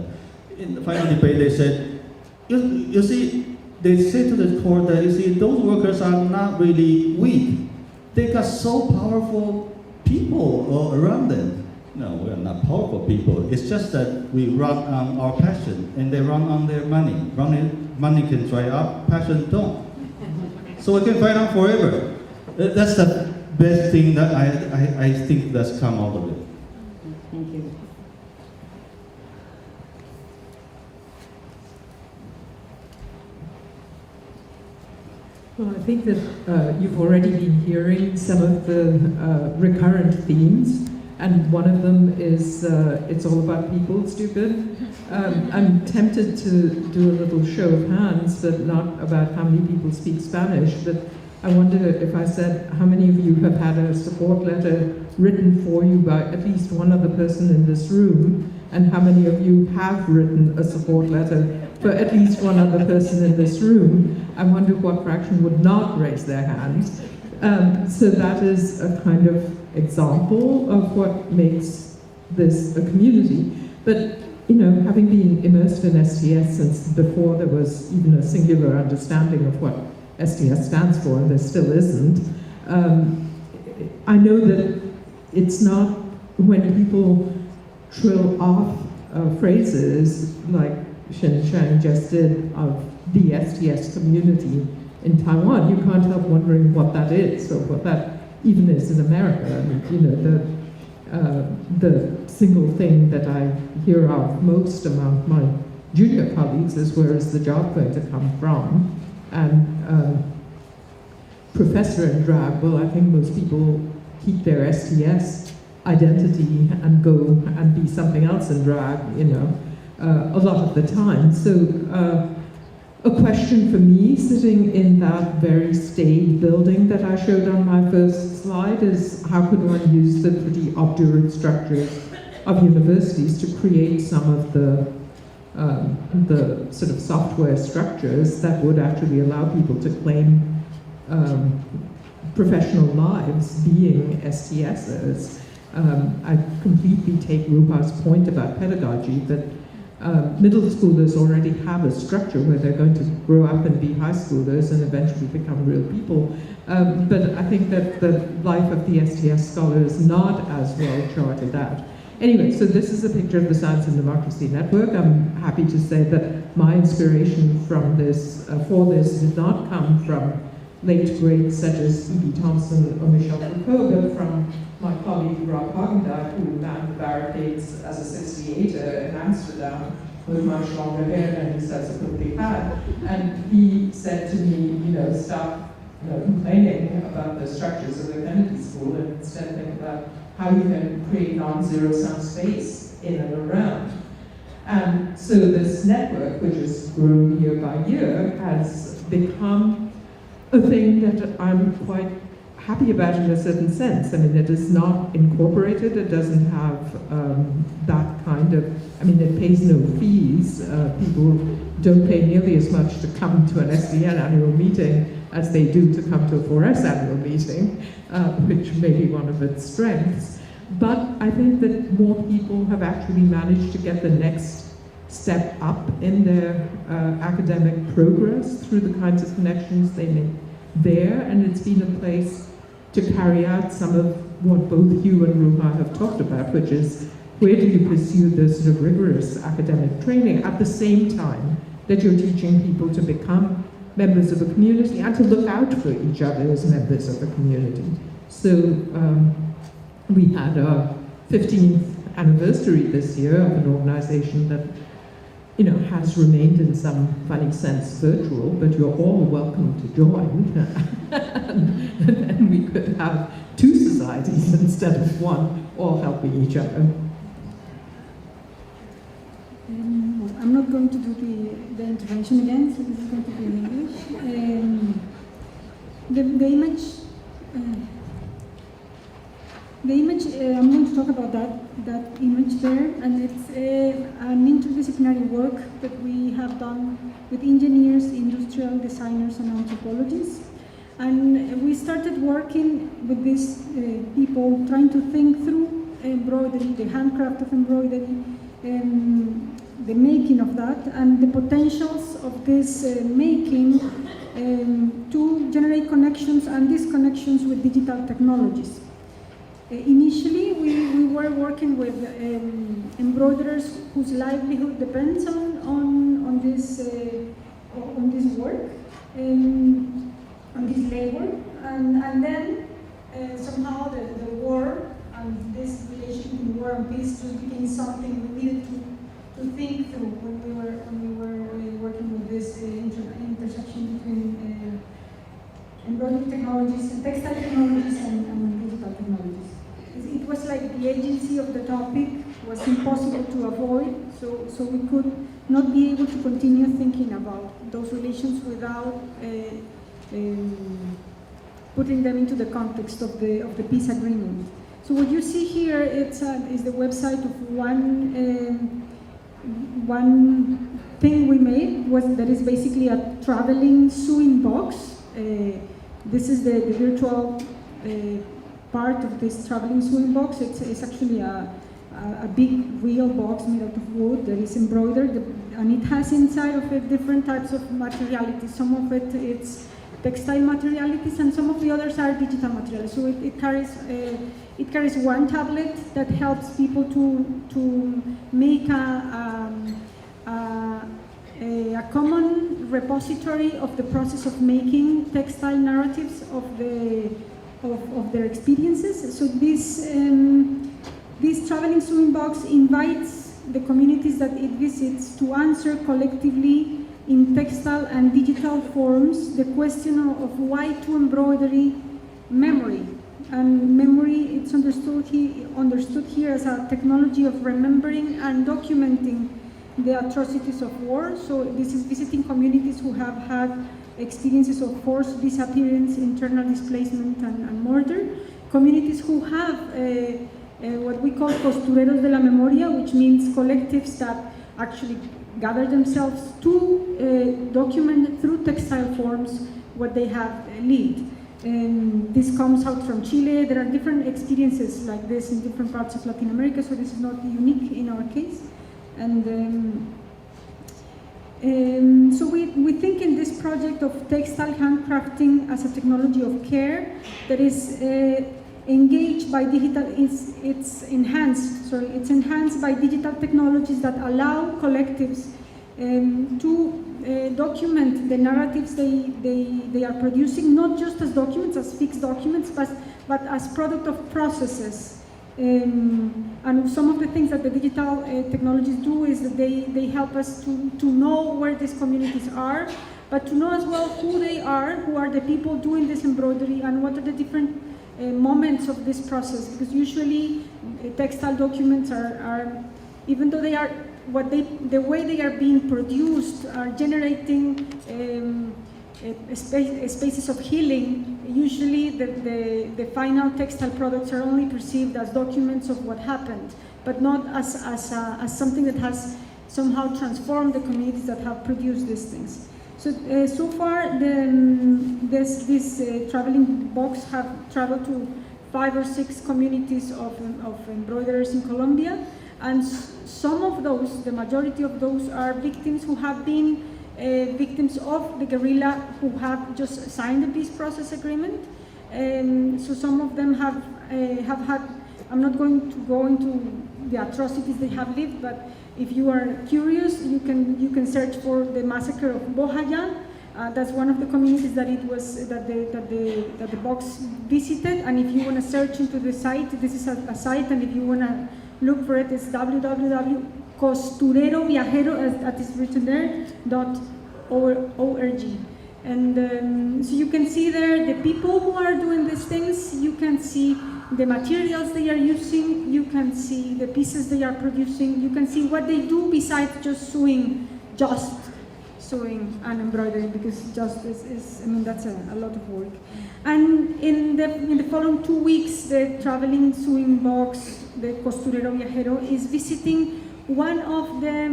in the final debate, they said, you see, they said to the court that, you see, those workers are not really weak. They got so powerful people all around them. No, we are not powerful people. It's just that we run on our passion, and they run on their money. Money can dry up, passion don't. So we can fight on forever. That's the best thing that I think that's come out of it. Thank you. Well, I think that you've already been hearing some of the recurrent themes, and one of them is it's all about people, stupid. I'm tempted to do a little show of hands, but not about how many people speak Spanish, but I wonder if I said how many of you have had a support letter written for you by at least one other person in this room, and how many of you have written a support letter for at least one other person in this room. I wonder what fraction would not raise their hands. So that is a kind of example of what makes this a community. But, you know, having been immersed in STS since before there was even a singular understanding of what STS stands for, and there still isn't, I know that it's not when people trill off phrases like Shen Shang just did of the STS community in Taiwan, you can't help wondering what that is, or what that even is in America. I mean, you know, the single thing that I hear of most among my junior colleagues is where is the job going to come from? And professor in drag, well, I think most people keep their STS identity and go and be something else in drag, you know, a lot of the time. So a question for me, sitting in that very staid building that I showed on my first slide, is how could one use the pretty obdurate structures of universities to create some of the sort of software structures that would actually allow people to claim professional lives being STSers. I completely take Rupa's point about pedagogy, that middle schoolers already have a structure where they're going to grow up and be high schoolers and eventually become real people. But I think that the life of the STS scholar is not as well charted out. Anyway, so this is a picture of the Science and Democracy Network. I'm happy to say that my inspiration from this, for this, did not come from late greats such as E.B. Thompson or Michel Foucault, but from my colleague Rob Hagendijk, who manned the barricades as a 68er in Amsterdam with much longer hair than he subsequently had. And he said to me, stop complaining about the structures of the Kennedy School and instead think about how you can create non-zero-sum space in and around. And so this network, which has grown year by year, has become a thing that I'm quite happy about in a certain sense. I mean, it is not incorporated, it doesn't have that kind of, it pays no fees. People don't pay nearly as much to come to an SDN annual meeting as they do to come to a 4S annual meeting, which may be one of its strengths. But I think that more people have actually managed to get the next step up in their academic progress through the kinds of connections they make there, and it's been a place to carry out some of what both you and Ruha have talked about, which is where do you pursue this sort of rigorous academic training at the same time that you're teaching people to become members of a community and to look out for each other as members of a community. So we had our 15th anniversary this year of an organization that has remained in some funny sense virtual, but you're all welcome to join. And then we could have two societies instead of one, all helping each other. I'm not going to do the intervention again, so this is going to be in English. The image, I'm going to talk about that image there, and it's an interdisciplinary work that we have done with engineers, industrial designers, and anthropologists. And we started working with these people, trying to think through embroidery, the handcraft of embroidery, the making of that, and the potentials of this making to generate connections and disconnections with digital technologies. Initially, we were working with embroiderers whose livelihood depends on this work, on this labor, and then somehow the war and this relation between war and peace just became something we needed to think through when we were working with this intersection between embroidery technologies and textile technologies and digital technologies. It was like the agency of the topic was impossible to avoid, so we could not be able to continue thinking about those relations without putting them into the context of the peace agreement. So what you see here is the website of one thing we made that is basically a traveling sewing box. This is the virtual part of this traveling sewing box. It's actually a big real box made out of wood that is embroidered, and it has inside of it different types of materialities. Some of it's textile materialities, and some of the others are digital materials. So it carries one tablet that helps people to make a common repository of the process of making textile narratives of their experiences. So this traveling sewing box invites the communities that it visits to answer collectively in textile and digital forms the question of why to embroidery memory. And memory, it's understood here as a technology of remembering and documenting the atrocities of war. So this is visiting communities who have had experiences of forced disappearance, internal displacement, and murder. Communities who have what we call costureros de la memoria, which means collectives that actually gather themselves to document through textile forms what they have lived. This comes out from Chile. There are different experiences like this in different parts of Latin America, so this is not unique in our case. And so we think in this project of textile handcrafting as a technology of care that is engaged by digital, it's enhanced by digital technologies that allow collectives to document the narratives they are producing, not just as documents, as fixed documents, but as product of processes. And some of the things that the digital technologies do is that they help us to know where these communities are, but to know as well who they are, who are the people doing this embroidery, and what are the different moments of this process. Because usually textile documents are, even though they are the way they are being produced are generating spaces of healing. Usually the final textile products are only perceived as documents of what happened, but not as something that has somehow transformed the communities that have produced these things. So far, this traveling box have traveled to 5 or 6 communities of embroiderers in Colombia, and some of those, the majority of those, are victims who have been victims of the guerrilla, who have just signed the peace process agreement. So some of them have had, I'm not going to go into the atrocities they have lived, but if you are curious, you can search for the massacre of Bohaya. That's one of the communities that the box visited. And if you want to search into the site, this is a site, and if you want to look for it, it's www.costureroviajero, as is written there, .org. And so you can see there the people who are doing these things. You can see the materials they are using. You can see the pieces they are producing. You can see what they do besides just sewing and embroidering, because just is I mean, that's a lot of work. And in the following 2 weeks, the traveling sewing box, the Costurero Viajero, is visiting one of the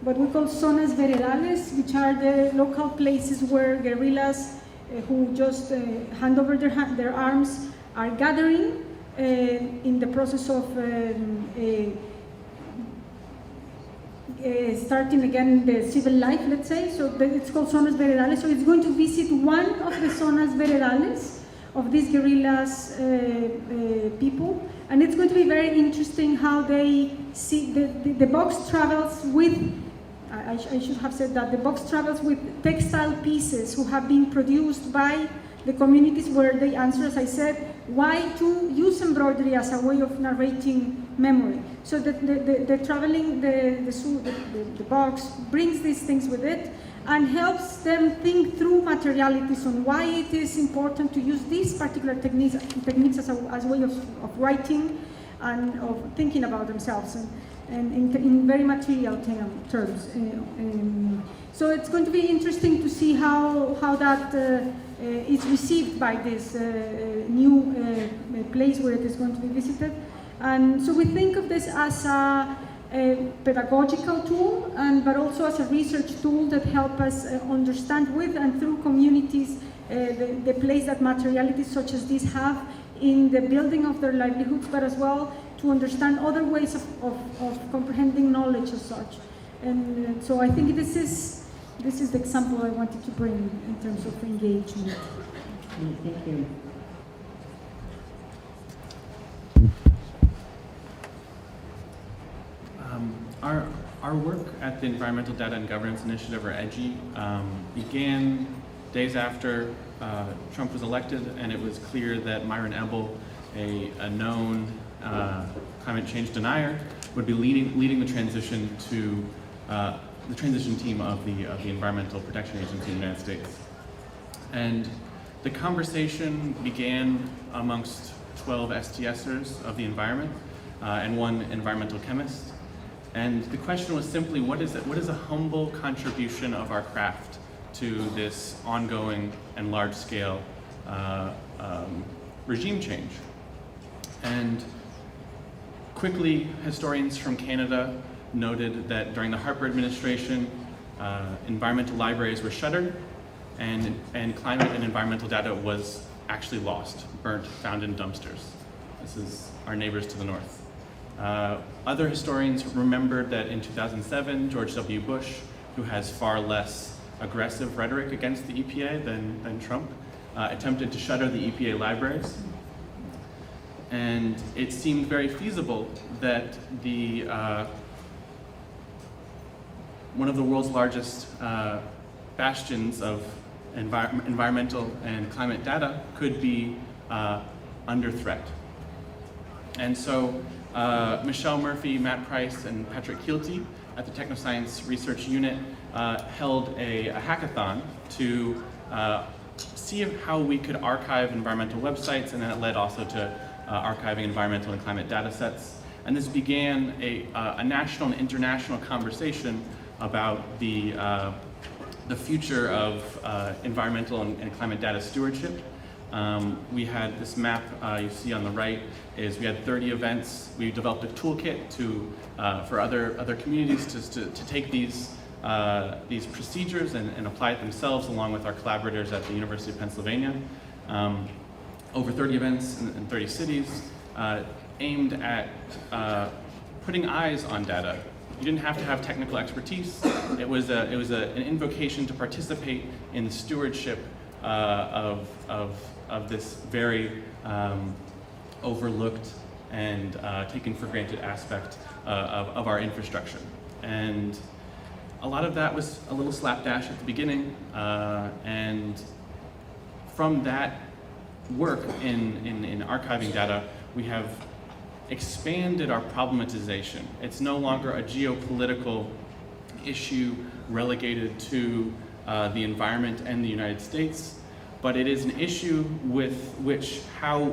what we call zonas veredales, which are the local places where guerrillas who just hand over their arms are gathering in the process of starting again the civil life, let's say. So it's called zonas veredales. So it's going to visit one of the zonas veredales of these guerrillas people, and it's going to be very interesting how they see the box travels with. I should have said that the box travels with textile pieces who have been produced by the communities where they answer, as I said, why to use embroidery as a way of narrating memory. So the box brings these things with it and helps them think through materialities on why it is important to use these particular techniques as a way of writing and of thinking about themselves, and in very material terms. So it's going to be interesting to see how that is received by this new place where it is going to be visited. And so we think of this as a pedagogical tool, but also as a research tool that helps us understand with and through communities the place that materialities such as these have in the building of their livelihoods, but as well to understand other ways of comprehending knowledge as such. And so I think this is the example I wanted to bring in terms of engagement. Thank you. Our work at the Environmental Data and Governance Initiative, or EDGI, began days after Trump was elected, and it was clear that Myron Ebel, a known climate change denier, would be leading the transition to the transition team of the Environmental Protection Agency in the United States. And the conversation began amongst 12 STSers of the environment and one environmental chemist. And the question was simply, what is a humble contribution of our craft to this ongoing and large-scale regime change? And quickly, historians from Canada noted that during the Harper administration, environmental libraries were shuttered, and climate and environmental data was actually lost, burnt, found in dumpsters. This is our neighbors to the north. Other historians remembered that in 2007, George W. Bush, who has far less aggressive rhetoric against the EPA than Trump, attempted to shutter the EPA libraries. And it seemed very feasible that one of the world's largest bastions of environmental and climate data could be under threat. And so Michelle Murphy, Matt Price, and Patrick Kielty at the Technoscience Research Unit held a hackathon to see how we could archive environmental websites, and then it led also to archiving environmental and climate data sets. And this began a national and international conversation about the future of environmental and climate data stewardship. We had this map you see on the right. We had 30 events. We developed a toolkit for other communities to take these procedures and apply it themselves, along with our collaborators at the University of Pennsylvania. Over 30 events in 30 cities, aimed at putting eyes on data. You didn't have to have technical expertise. It was an invocation to participate in the stewardship of this very overlooked and taken for granted aspect of our infrastructure. And a lot of that was a little slapdash at the beginning, and from that work in archiving data, we have expanded our problematization. It's no longer a geopolitical issue relegated to the environment and the United States, but it is an issue with which how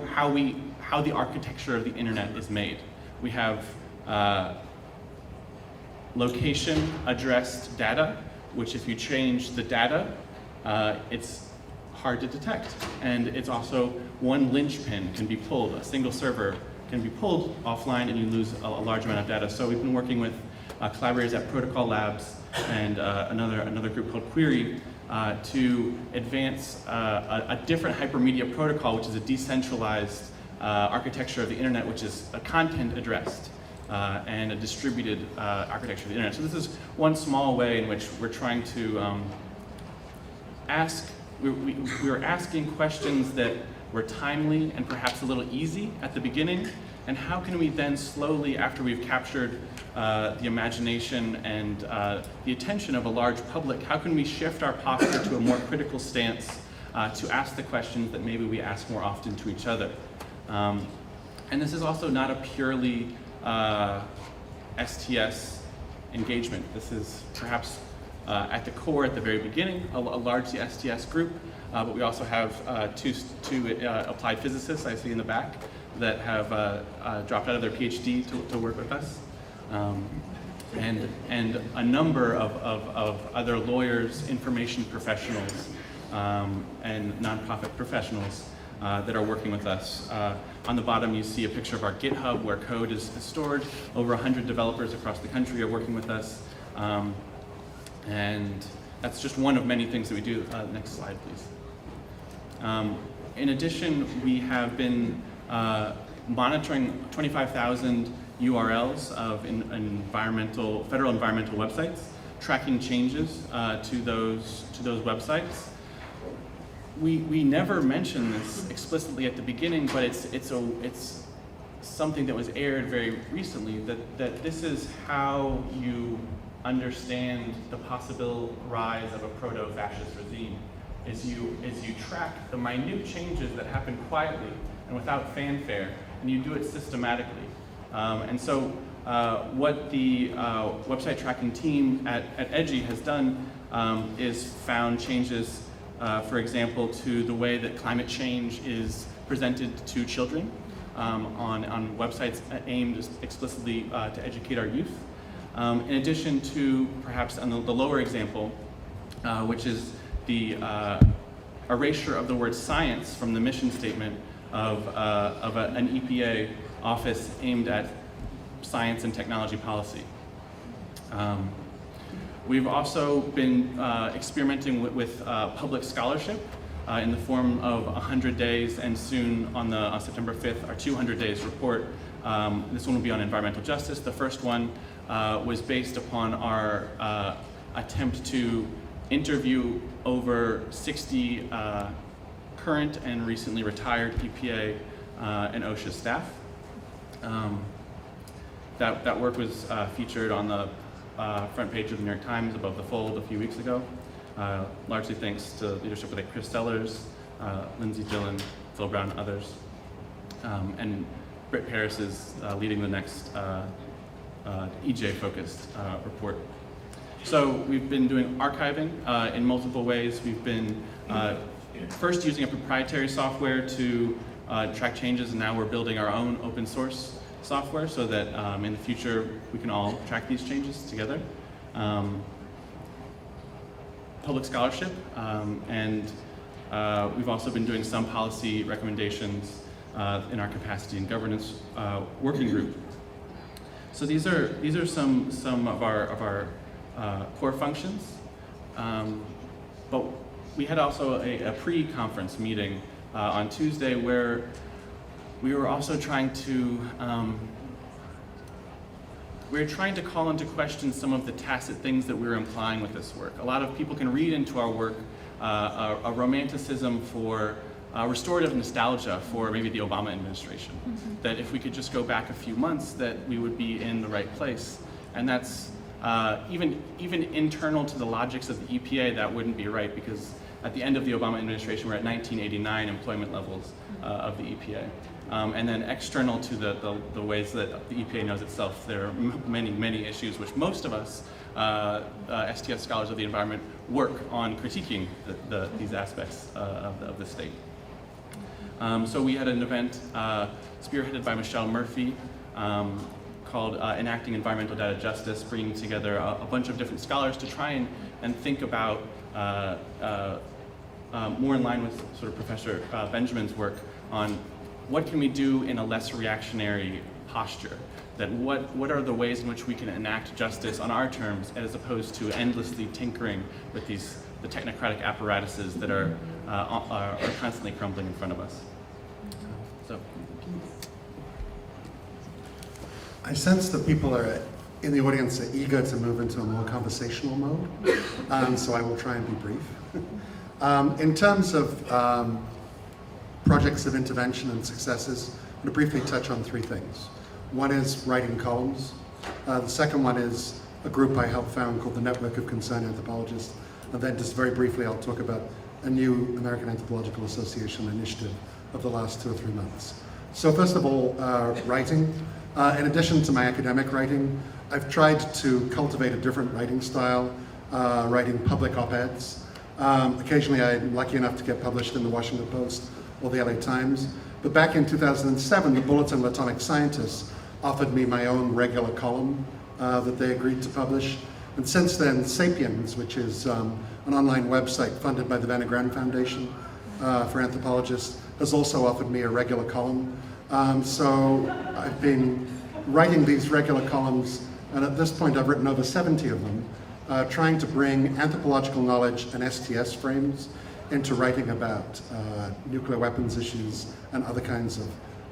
the architecture of the internet is made. We have location addressed data, which if you change the data, it's hard to detect. And it's also one linchpin can be pulled, a single server can be pulled offline and you lose a large amount of data. So we've been working with collaborators at Protocol Labs and another group called Query to advance a different hypermedia protocol, which is a decentralized architecture of the internet, which is a content addressed and a distributed architecture of the internet. So this is one small way in which we're trying to we were asking questions that were timely and perhaps a little easy at the beginning, and how can we then slowly, after we've captured the imagination and the attention of a large public, how can we shift our posture to a more critical stance to ask the questions that maybe we ask more often to each other. And this is also not a purely STS engagement. This is perhaps at the core, at the very beginning, a largely STS group, but we also have two applied physicists I see in the back that have dropped out of their PhD to work with us, and a number of other lawyers, information professionals, and nonprofit professionals that are working with us. On the bottom, you see a picture of our GitHub where code is stored. Over 100 developers across the country are working with us. And that's just one of many things that we do. Next slide, please. In addition, we have been monitoring 25,000 URLs of federal environmental websites, tracking changes to those websites. We never mentioned this explicitly at the beginning, but it's something that was aired very recently, that this is how you understand the possible rise of a proto-fascist regime, is you track the minute changes that happen quietly and without fanfare, and you do it systematically. And so what the website tracking team at EDGI has done is found changes, for example, to the way that climate change is presented to children on websites aimed explicitly to educate our youth. In addition to, perhaps on the lower example, which is the erasure of the word science from the mission statement of an EPA office aimed at science and technology policy. We've also been experimenting with public scholarship in the form of 100 days, and soon on September 5th, our 200 days report. This one will be on environmental justice. The first one was based upon our attempt to interview over 60 current and recently retired EPA and OSHA staff. That work was featured on the front page of the New York Times above the fold a few weeks ago, largely thanks to leadership like Chris Sellers, Lindsay Dillon, Phil Brown, and others. And Britt Paris is leading the next EJ-focused report. So we've been doing archiving in multiple ways. We've been first using a proprietary software to track changes, and now we're building our own open source software so that in the future we can all track these changes together. Public scholarship, and we've also been doing some policy recommendations in our capacity and governance working group. So these are some of our core functions, but we had also a pre-conference meeting on Tuesday where we were also trying to call into question some of the tacit things that we were implying with this work. A lot of people can read into our work a romanticism for restorative nostalgia for maybe the Obama administration. Mm-hmm. That if we could just go back a few months, that we would be in the right place. And that's even internal to the logics of the EPA, that wouldn't be right, because at the end of the Obama administration, we're at 1989 employment levels of the EPA. And then external to the ways that the EPA knows itself, there are many issues which most of us, STS scholars of the environment, work on critiquing these aspects of the state. So we had an event spearheaded by Michelle Murphy called Enacting Environmental Data Justice, bringing together a bunch of different scholars to try and think about, more in line with sort of Professor Benjamin's work on what can we do in a less reactionary posture? That what are the ways in which we can enact justice on our terms, as opposed to endlessly tinkering with the technocratic apparatuses that are constantly crumbling in front of us. So. I sense that people in the audience are eager to move into a more conversational mode, so I will try and be brief. In terms of projects of intervention and successes, I'm going to briefly touch on three things. One is writing columns. The second one is a group I helped found called the Network of Concerned Anthropologists. And then just very briefly, I'll talk about a new American Anthropological Association initiative of the last 2 or 3 months. So first of all, writing. In addition to my academic writing, I've tried to cultivate a different writing style, writing public op-eds. Occasionally I'm lucky enough to get published in the Washington Post or the LA Times. But back in 2007, the Bulletin of Atomic Scientists offered me my own regular column that they agreed to publish. And since then, Sapiens, which is an online website funded by the Vanna Grahn Foundation for anthropologists, has also offered me a regular column. So I've been writing these regular columns, and at this point I've written over 70 of them, trying to bring anthropological knowledge and STS frames into writing about nuclear weapons issues and other kinds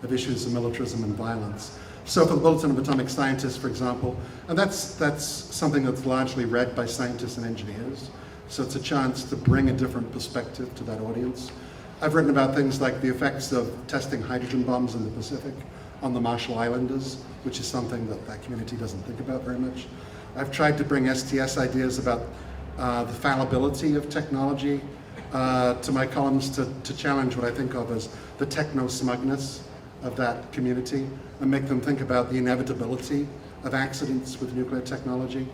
of issues of militarism and violence. So for the Bulletin of Atomic Scientists, for example, and that's something that's largely read by scientists and engineers, so it's a chance to bring a different perspective to that audience. I've written about things like the effects of testing hydrogen bombs in the Pacific on the Marshall Islanders, which is something that community doesn't think about very much. I've tried to bring STS ideas about the fallibility of technology to my columns to challenge what I think of as the techno-smugness of that community and make them think about the inevitability of accidents with nuclear technology.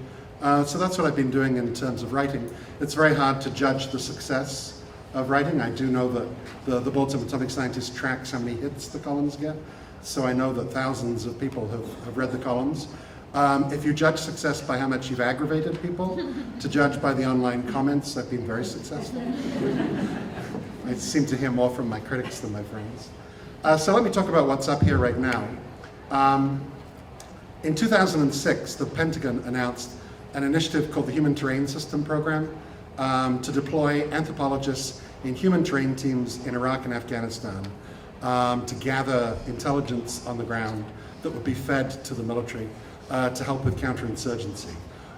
So that's what I've been doing in terms of writing. It's very hard to judge the success of writing. I do know that the Bulletin of Atomic Scientists tracks how many hits the columns get, so I know that thousands of people have read the columns. If you judge success by how much you've aggravated people, to judge by the online comments, I've been very successful. I seem to hear more from my critics than my friends. So let me talk about what's up here right now. In 2006, the Pentagon announced an initiative called the Human Terrain System Program to deploy anthropologists in human terrain teams in Iraq and Afghanistan to gather intelligence on the ground that would be fed to the military to help with counterinsurgency.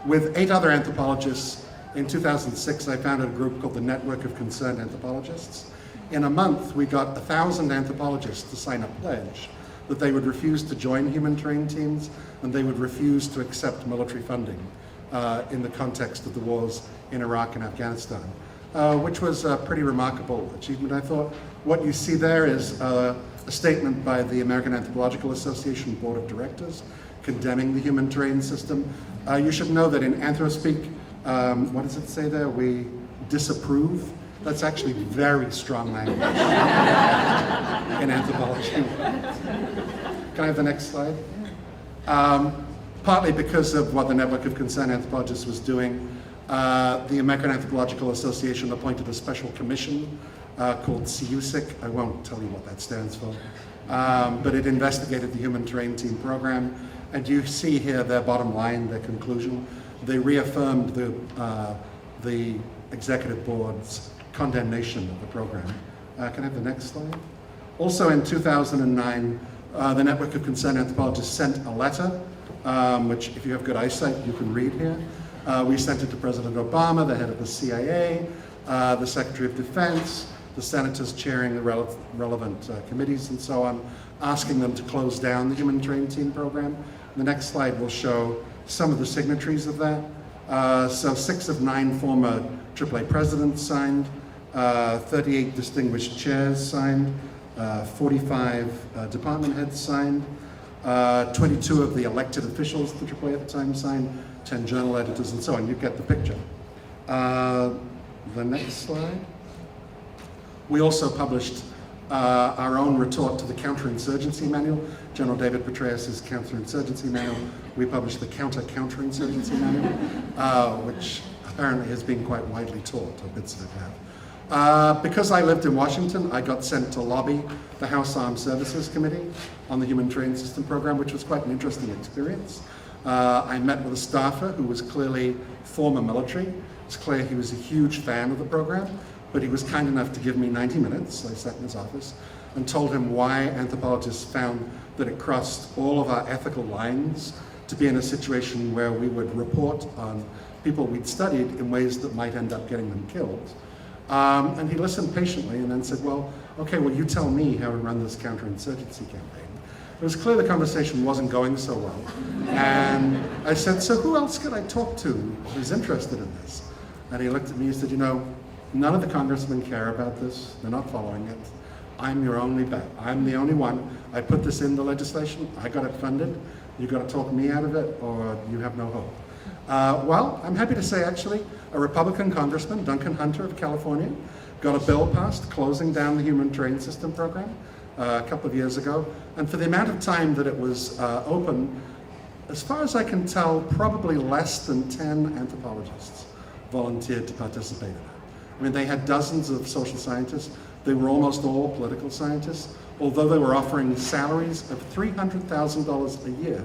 With 8 other anthropologists, in 2006 I founded a group called the Network of Concerned Anthropologists. In a month we got 1,000 anthropologists to sign a pledge that they would refuse to join human terrain teams and they would refuse to accept military funding in the context of the wars in Iraq and Afghanistan, which was a pretty remarkable achievement, I thought. What you see there is a statement by the American Anthropological Association Board of Directors condemning the human terrain system. You should know that in AnthroSpeak, what does it say there? We disapprove. That's actually very strong language in anthropology. Can I have the next slide? Partly because of what the Network of Concerned Anthropologists was doing, the American Anthropological Association appointed a special commission called CUSIC. I won't tell you what that stands for, but it investigated the Human Terrain Team program. And you see here their bottom line, their conclusion. They reaffirmed the executive board's condemnation of the program. Can I have the next slide? Also in 2009, the Network of Concerned Anthropologists sent a letter, which if you have good eyesight, you can read here. We sent it to President Obama, the head of the CIA, the Secretary of Defense, the senators chairing the relevant committees and so on, asking them to close down the Human Terrain Team program. The next slide will show some of the signatories of that. So 6 of 9 former AAA presidents signed, 38 distinguished chairs signed, 45 department heads signed, 22 of the elected officials at the AAA at the time signed, 10 journal editors and so on. You get the picture. The next slide. We also published our own retort to the counterinsurgency manual, General David Petraeus' counterinsurgency manual. We published the counterinsurgency manual, which apparently has been quite widely taught, or bits of it have. Because I lived in Washington, I got sent to lobby the House Armed Services Committee on the Human Terrain System program, which was quite an interesting experience. I met with a staffer who was clearly former military. It's clear he was a huge fan of the program, but he was kind enough to give me 90 minutes. I sat in his office and told him why anthropologists found that it crossed all of our ethical lines to be in a situation where we would report on people we'd studied in ways that might end up getting them killed. And he listened patiently and then said, well, okay, well, you tell me how to run this counterinsurgency campaign. It was clear the conversation wasn't going so well. And I said, so who else could I talk to who's interested in this? And he looked at me and said, you know, none of the congressmen care about this. They're not following it. I'm your only bet. I'm the only one. I put this in the legislation. I got it funded. You got to talk me out of it or you have no hope. Well, I'm happy to say actually, a Republican congressman, Duncan Hunter of California, got a bill passed closing down the Human Terrain System program a couple of years ago. And for the amount of time that it was open, as far as I can tell, probably less than 10 anthropologists volunteered to participate in it. I mean, they had dozens of social scientists. They were almost all political scientists, although they were offering salaries of $300,000 a year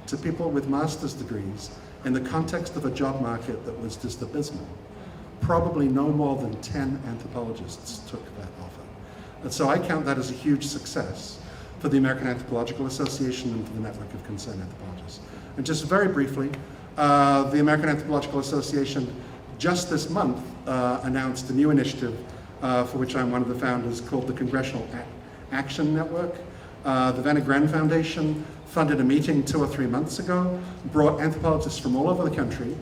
to people with master's degrees in the context of a job market that was just abysmal. Probably no more than 10 anthropologists took that offer. And so I count that as a huge success for the American Anthropological Association and for the Network of Concerned Anthropologists. And just very briefly, the American Anthropological Association just this month announced a new initiative for which I'm one of the founders called the Congressional Action Network. The Vanagren Foundation funded a meeting 2 or 3 months ago, brought anthropologists from all over the country.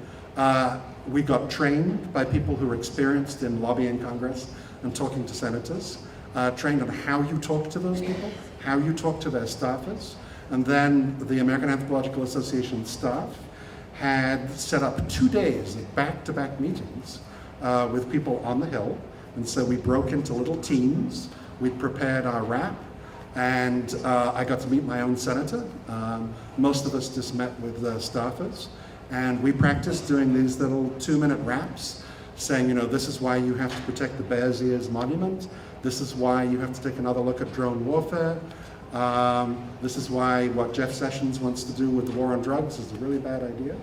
We got trained by people who were experienced in lobbying Congress and talking to senators, trained on how you talk to those people, how you talk to their staffers. And then the American Anthropological Association staff had set up 2 days of back-to-back meetings with people on the Hill. And so we broke into little teams. We prepared our rap, and I got to meet my own senator. Most of us just met with the staffers, and we practiced doing these little 2-minute raps, saying, you know, this is why you have to protect the Bears Ears Monument. This is why you have to take another look at drone warfare. This is why what Jeff Sessions wants to do with the war on drugs is a really bad idea.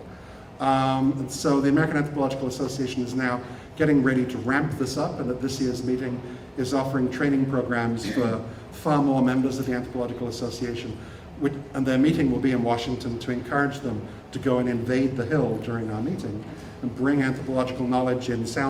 And so the American Anthropological Association is now getting ready to ramp this up, and at this year's meeting is offering training programs for far more members of the Anthropological Association. And their meeting will be in Washington to encourage them to go and invade the Hill during our meeting and bring anthropological knowledge in sound